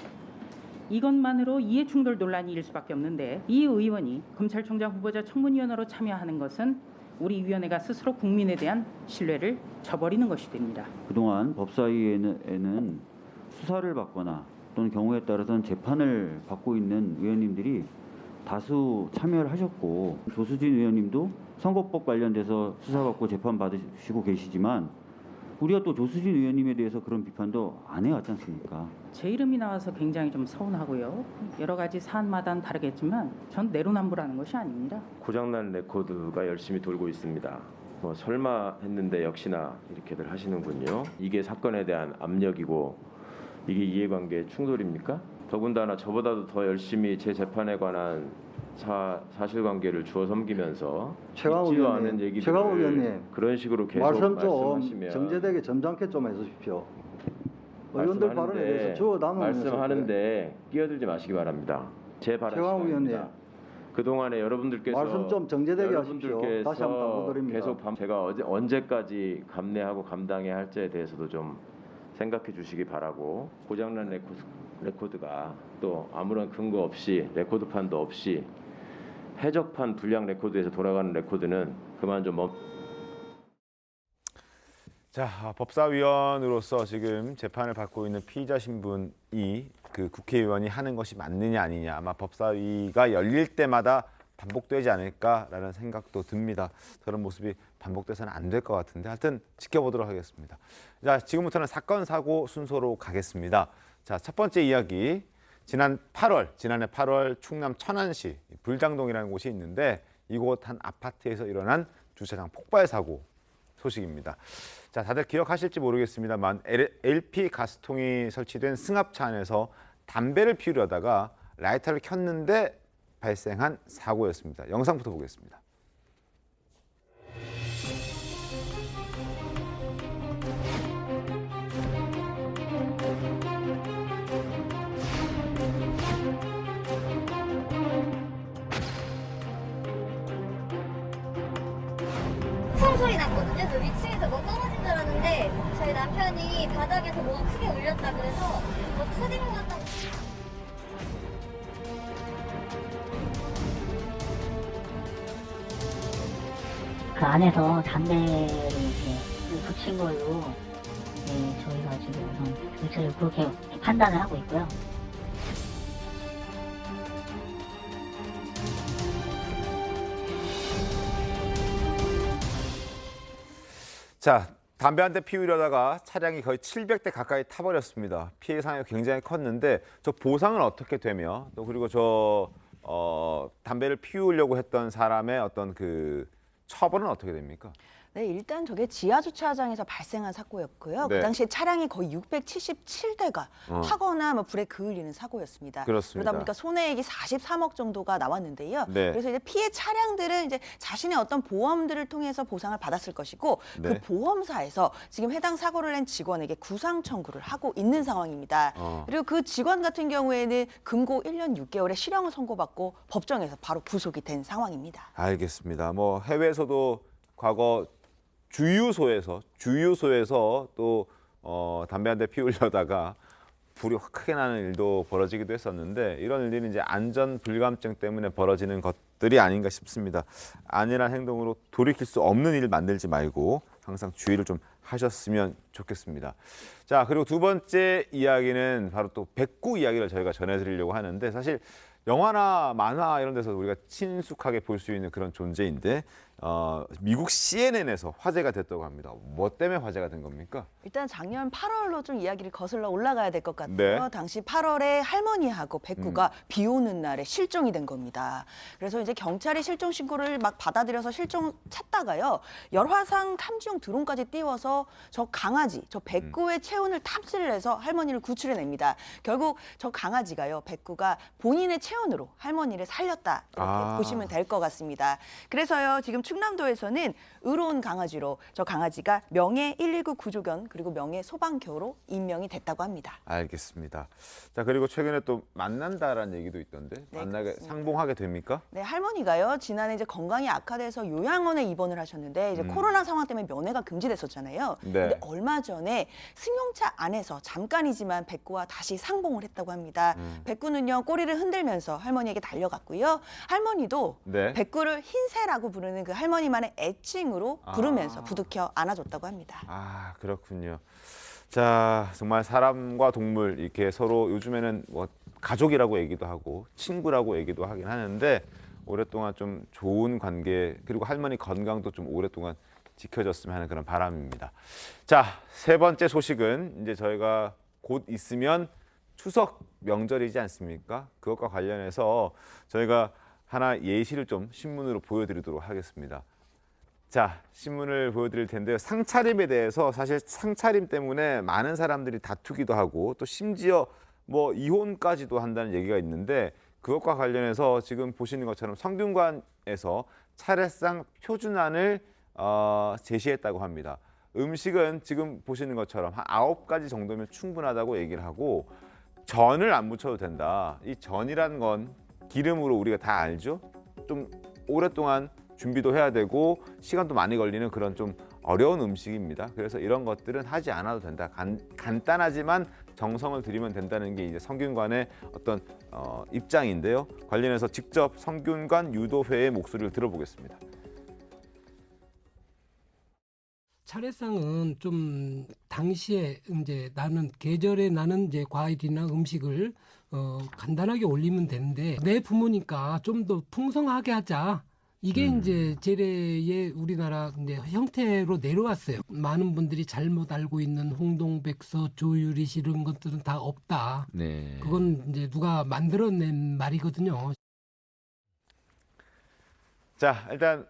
이것만으로 이해충돌 논란이 일 수밖에 없는데 이 의원이 검찰총장 후보자 청문위원으로 참여하는 것은 우리 위원회가 스스로 국민에 대한 신뢰를 저버리는 것이 됩니다. 그동안 법사위에는 수사를 받거나 또는 경우에 따라서는 재판을 받고 있는 의원님들이 다수 참여를 하셨고 조수진 의원님도 선거법 관련돼서 수사받고 재판 받으시고 계시지만 우리가 또 조수진 의원님에 대해서 그런 비판도 안 해왔지 않습니까? 제 이름이 나와서 굉장히 좀 서운하고요. 여러 가지 사안마다는 다르겠지만 전 내로남불하는 것이 아닙니다. 고장난 레코드가 열심히 돌고 있습니다. 뭐 설마 했는데 역시나 이렇게들 하시는군요. 이게 사건에 대한 압력이고 이게 이해관계의 충돌입니까? 더군다나 저보다도 더 열심히 제 재판에 관한 사실관계를 주워 섬기면서 있지도 않은 얘기들을 그런 식으로 계속 말씀 말씀하시면 정제되게 점잖게 좀 해주십시오. 의원들 발언에 대해서 저 말씀하는데 끼어들지 마시기 바랍니다. 제 발언입니다. 그동안에 여러분들께서 말씀 좀 정제되게 하십시오. 다시 한번 당부드립니다. 계속 제가 언제까지 감내하고 감당해야 할지에 대해서도 좀 생각해 주시기 바라고, 고장난 레코드가 또 아무런 근거 없이 레코드판도 없이 해적판 불량 레코드에서 돌아가는 레코드는 그만 좀 자, 법사위원으로서 지금 재판을 받고 있는 피의자 신분이 그 국회의원이 하는 것이 맞느냐 아니냐, 아마 법사위가 열릴 때마다 반복되지 않을까라는 생각도 듭니다. 저런 모습이 반복돼서는 안 될 것 같은데 하여튼 지켜보도록 하겠습니다. 자, 지금부터는 사건 사고 순서로 가겠습니다. 자, 첫 번째 이야기, 지난해 8월 충남 천안시 불장동이라는 곳이 있는데 이곳 한 아파트에서 일어난 주차장 폭발 사고 소식입니다. 자, 다들 기억하실지 모르겠습니다만 LP 가스통이 설치된 승합차 안에서 담배를 피우려다가 라이터를 켰는데 발생한 사고였습니다. 영상부터 보겠습니다. 쿵 소리 났거든요. 그 위층에서 뭐 떨어진 줄 알았는데 저희 남편이 바닥에서 뭐가 크게 울렸다 그래서 뭐 터진 것 같다고. 그 안에서 담배를 이렇게 붙인 걸로 저희가 지금 경찰을 그렇게 판단을 하고 있고요. 자, 담배 한 대 피우려다가 차량이 거의 700대 가까이 타버렸습니다. 피해 상황이 굉장히 컸는데 저 보상은 어떻게 되며 또 그리고 저 담배를 피우려고 했던 사람의 어떤 그 처벌은 어떻게 됩니까? 네, 일단 저게 지하 주차장에서 발생한 사고였고요. 네. 그 당시에 차량이 거의 677대가 타거나 뭐 불에 그을리는 사고였습니다. 그렇습니다. 그러다 보니까 손해액이 43억 정도가 나왔는데요. 네. 그래서 이제 피해 차량들은 이제 자신의 어떤 보험들을 통해서 보상을 받았을 것이고 네. 그 보험사에서 지금 해당 사고를 낸 직원에게 구상 청구를 하고 있는 상황입니다. 그리고 그 직원 같은 경우에는 금고 1년 6개월의 실형을 선고받고 법정에서 바로 구속이 된 상황입니다. 알겠습니다. 뭐 해외에서도 과거 주유소에서 또 담배 한 대 피우려다가 불이 확 크게 나는 일도 벌어지기도 했었는데 이런 일들은 이제 안전 불감증 때문에 벌어지는 것들이 아닌가 싶습니다. 안일한 행동으로 돌이킬 수 없는 일을 만들지 말고 항상 주의를 좀 하셨으면 좋겠습니다. 자, 그리고 두 번째 이야기는 바로 또 백구 이야기를 저희가 전해드리려고 하는데 사실 영화나 만화 이런 데서 우리가 친숙하게 볼 수 있는 그런 존재인데 미국 CNN에서 화제가 됐다고 합니다. 뭐 때문에 화제가 된 겁니까? 일단 작년 8월로 좀 이야기를 거슬러 올라가야 될 것 같아요. 네. 당시 8월에 할머니하고 백구가 비 오는 날에 실종이 된 겁니다. 그래서 이제 경찰이 실종 신고를 막 받아들여서 실종 찾다가요. 열화상 탐지용 드론까지 띄워서 저 강아지, 저 백구의 체온을 탐지를 해서 할머니를 구출해냅니다. 결국 저 강아지가요. 백구가 본인의 체온으로 할머니를 살렸다. 이렇게 보시면 될 것 같습니다. 그래서요. 지금 충남도에서는 의로운 강아지로 저 강아지가 명예 119 구조견 그리고 명예 소방교로 임명이 됐다고 합니다. 알겠습니다. 자, 그리고 최근에 또 만난다라는 얘기도 있던데 만나게 그렇습니다. 상봉하게 됩니까? 네, 할머니가요. 지난해 이제 건강이 악화돼서 요양원에 입원을 하셨는데 이제 코로나 상황 때문에 면회가 금지됐었잖아요. 있잖아요. 네. 근데 얼마 전에 승용차 안에서 잠깐이지만 백구와 다시 상봉을 했다고 합니다. 백구는요 꼬리를 흔들면서 할머니에게 달려갔고요. 할머니도 네. 백구를 흰새라고 부르는 그 할머니만의 애칭으로 부르면서 부둥켜 안아줬다고 합니다. 아, 그렇군요. 자, 정말 사람과 동물 이렇게 서로 요즘에는 뭐 가족이라고 얘기도 하고 친구라고 얘기도 하긴 하는데 오랫동안 좀 좋은 관계 그리고 할머니 건강도 좀 오랫동안 지켜졌으면 하는 그런 바람입니다. 자, 세 번째 소식은 이제 저희가 곧 있으면 추석 명절이지 않습니까? 그것과 관련해서 저희가 하나 예시를 좀 신문으로 보여드리도록 하겠습니다. 자, 신문을 보여드릴 텐데요. 상차림에 대해서 사실 상차림 때문에 많은 사람들이 다투기도 하고 또 심지어 뭐 이혼까지도 한다는 얘기가 있는데 그것과 관련해서 지금 보시는 것처럼 성균관에서 차례상 표준안을 제시했다고 합니다. 음식은 지금 보시는 것처럼 한 9가지 정도면 충분하다고 얘기를 하고 전을 안 묻혀도 된다. 이 전이라는 건 기름으로 우리가 다 알죠? 좀 오랫동안 준비도 해야 되고 시간도 많이 걸리는 그런 좀 어려운 음식입니다. 그래서 이런 것들은 하지 않아도 된다. 간단하지만 정성을 들이면 된다는 게 이제 성균관의 어떤 입장인데요. 관련해서 직접 성균관 유도회의 목소리를 들어보겠습니다. 차례상은 좀 당시에 이제 계절에 나는 이제 과일이나 음식을 간단하게 올리면 되는데 내 부모니까 좀 더 풍성하게 하자. 이게 이제 재래의 우리나라 이제 형태로 내려왔어요. 많은 분들이 잘못 알고 있는 홍동백서, 조유리 이런 것들은 다 없다. 네. 그건 이제 누가 만들어낸 말이거든요. 자, 일단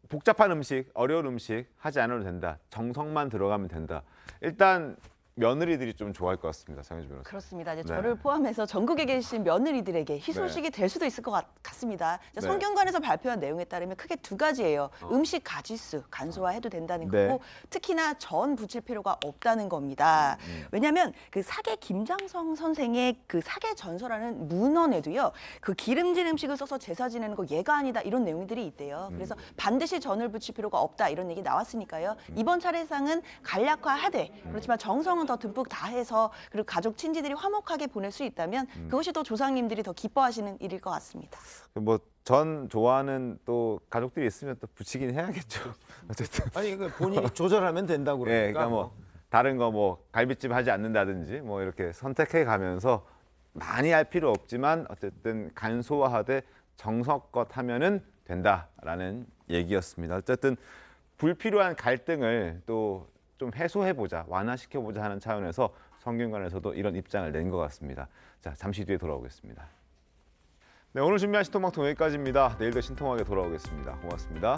복잡한 음식, 어려운 음식 하지 않아도 된다. 정성만 들어가면 된다. 일단 며느리들이 좀 좋아할 것 같습니다. 장혜주 변호사. 그렇습니다. 이제 네. 저를 포함해서 전국에 계신 며느리들에게 희소식이 될 수도 있을 것 같습니다. 네. 성균관에서 발표한 내용에 따르면 크게 두 가지예요. 음식 가짓수 간소화해도 된다는 네. 거고 특히나 전 붙일 필요가 없다는 겁니다. 왜냐하면 그 사계 김장성 선생의 그 사계 전서라는 문헌에도요. 그 기름진 음식을 써서 제사 지내는 거 예가 아니다 이런 내용들이 있대요. 그래서 반드시 전을 붙일 필요가 없다 이런 얘기 나왔으니까요. 이번 차례상은 간략화하되 그렇지만 정성은 더 듬뿍 다해서 그리고 가족 친지들이 화목하게 보낼 수 있다면 그것이 또 조상님들이 더 기뻐하시는 일일 것 같습니다. 뭐 전 좋아하는 또 가족들이 있으면 또 붙이긴 해야겠죠. 어쨌든 아니 그 본인이 조절하면 된다고 그러니까. 네, 그러니까 뭐 다른 거 뭐 갈비찜 하지 않는다든지 뭐 이렇게 선택해 가면서 많이 할 필요 없지만 어쨌든 간소화하되 정성껏 하면은 된다라는 얘기였습니다. 어쨌든 불필요한 갈등을 또 좀 해소해보자, 완화시켜보자 하는 차원에서 성균관에서도 이런 입장을 낸 것 같습니다. 자, 잠시 뒤에 돌아오겠습니다. 네, 오늘 준비한 신통방통 여기까지입니다. 내일도 신통하게 돌아오겠습니다. 고맙습니다.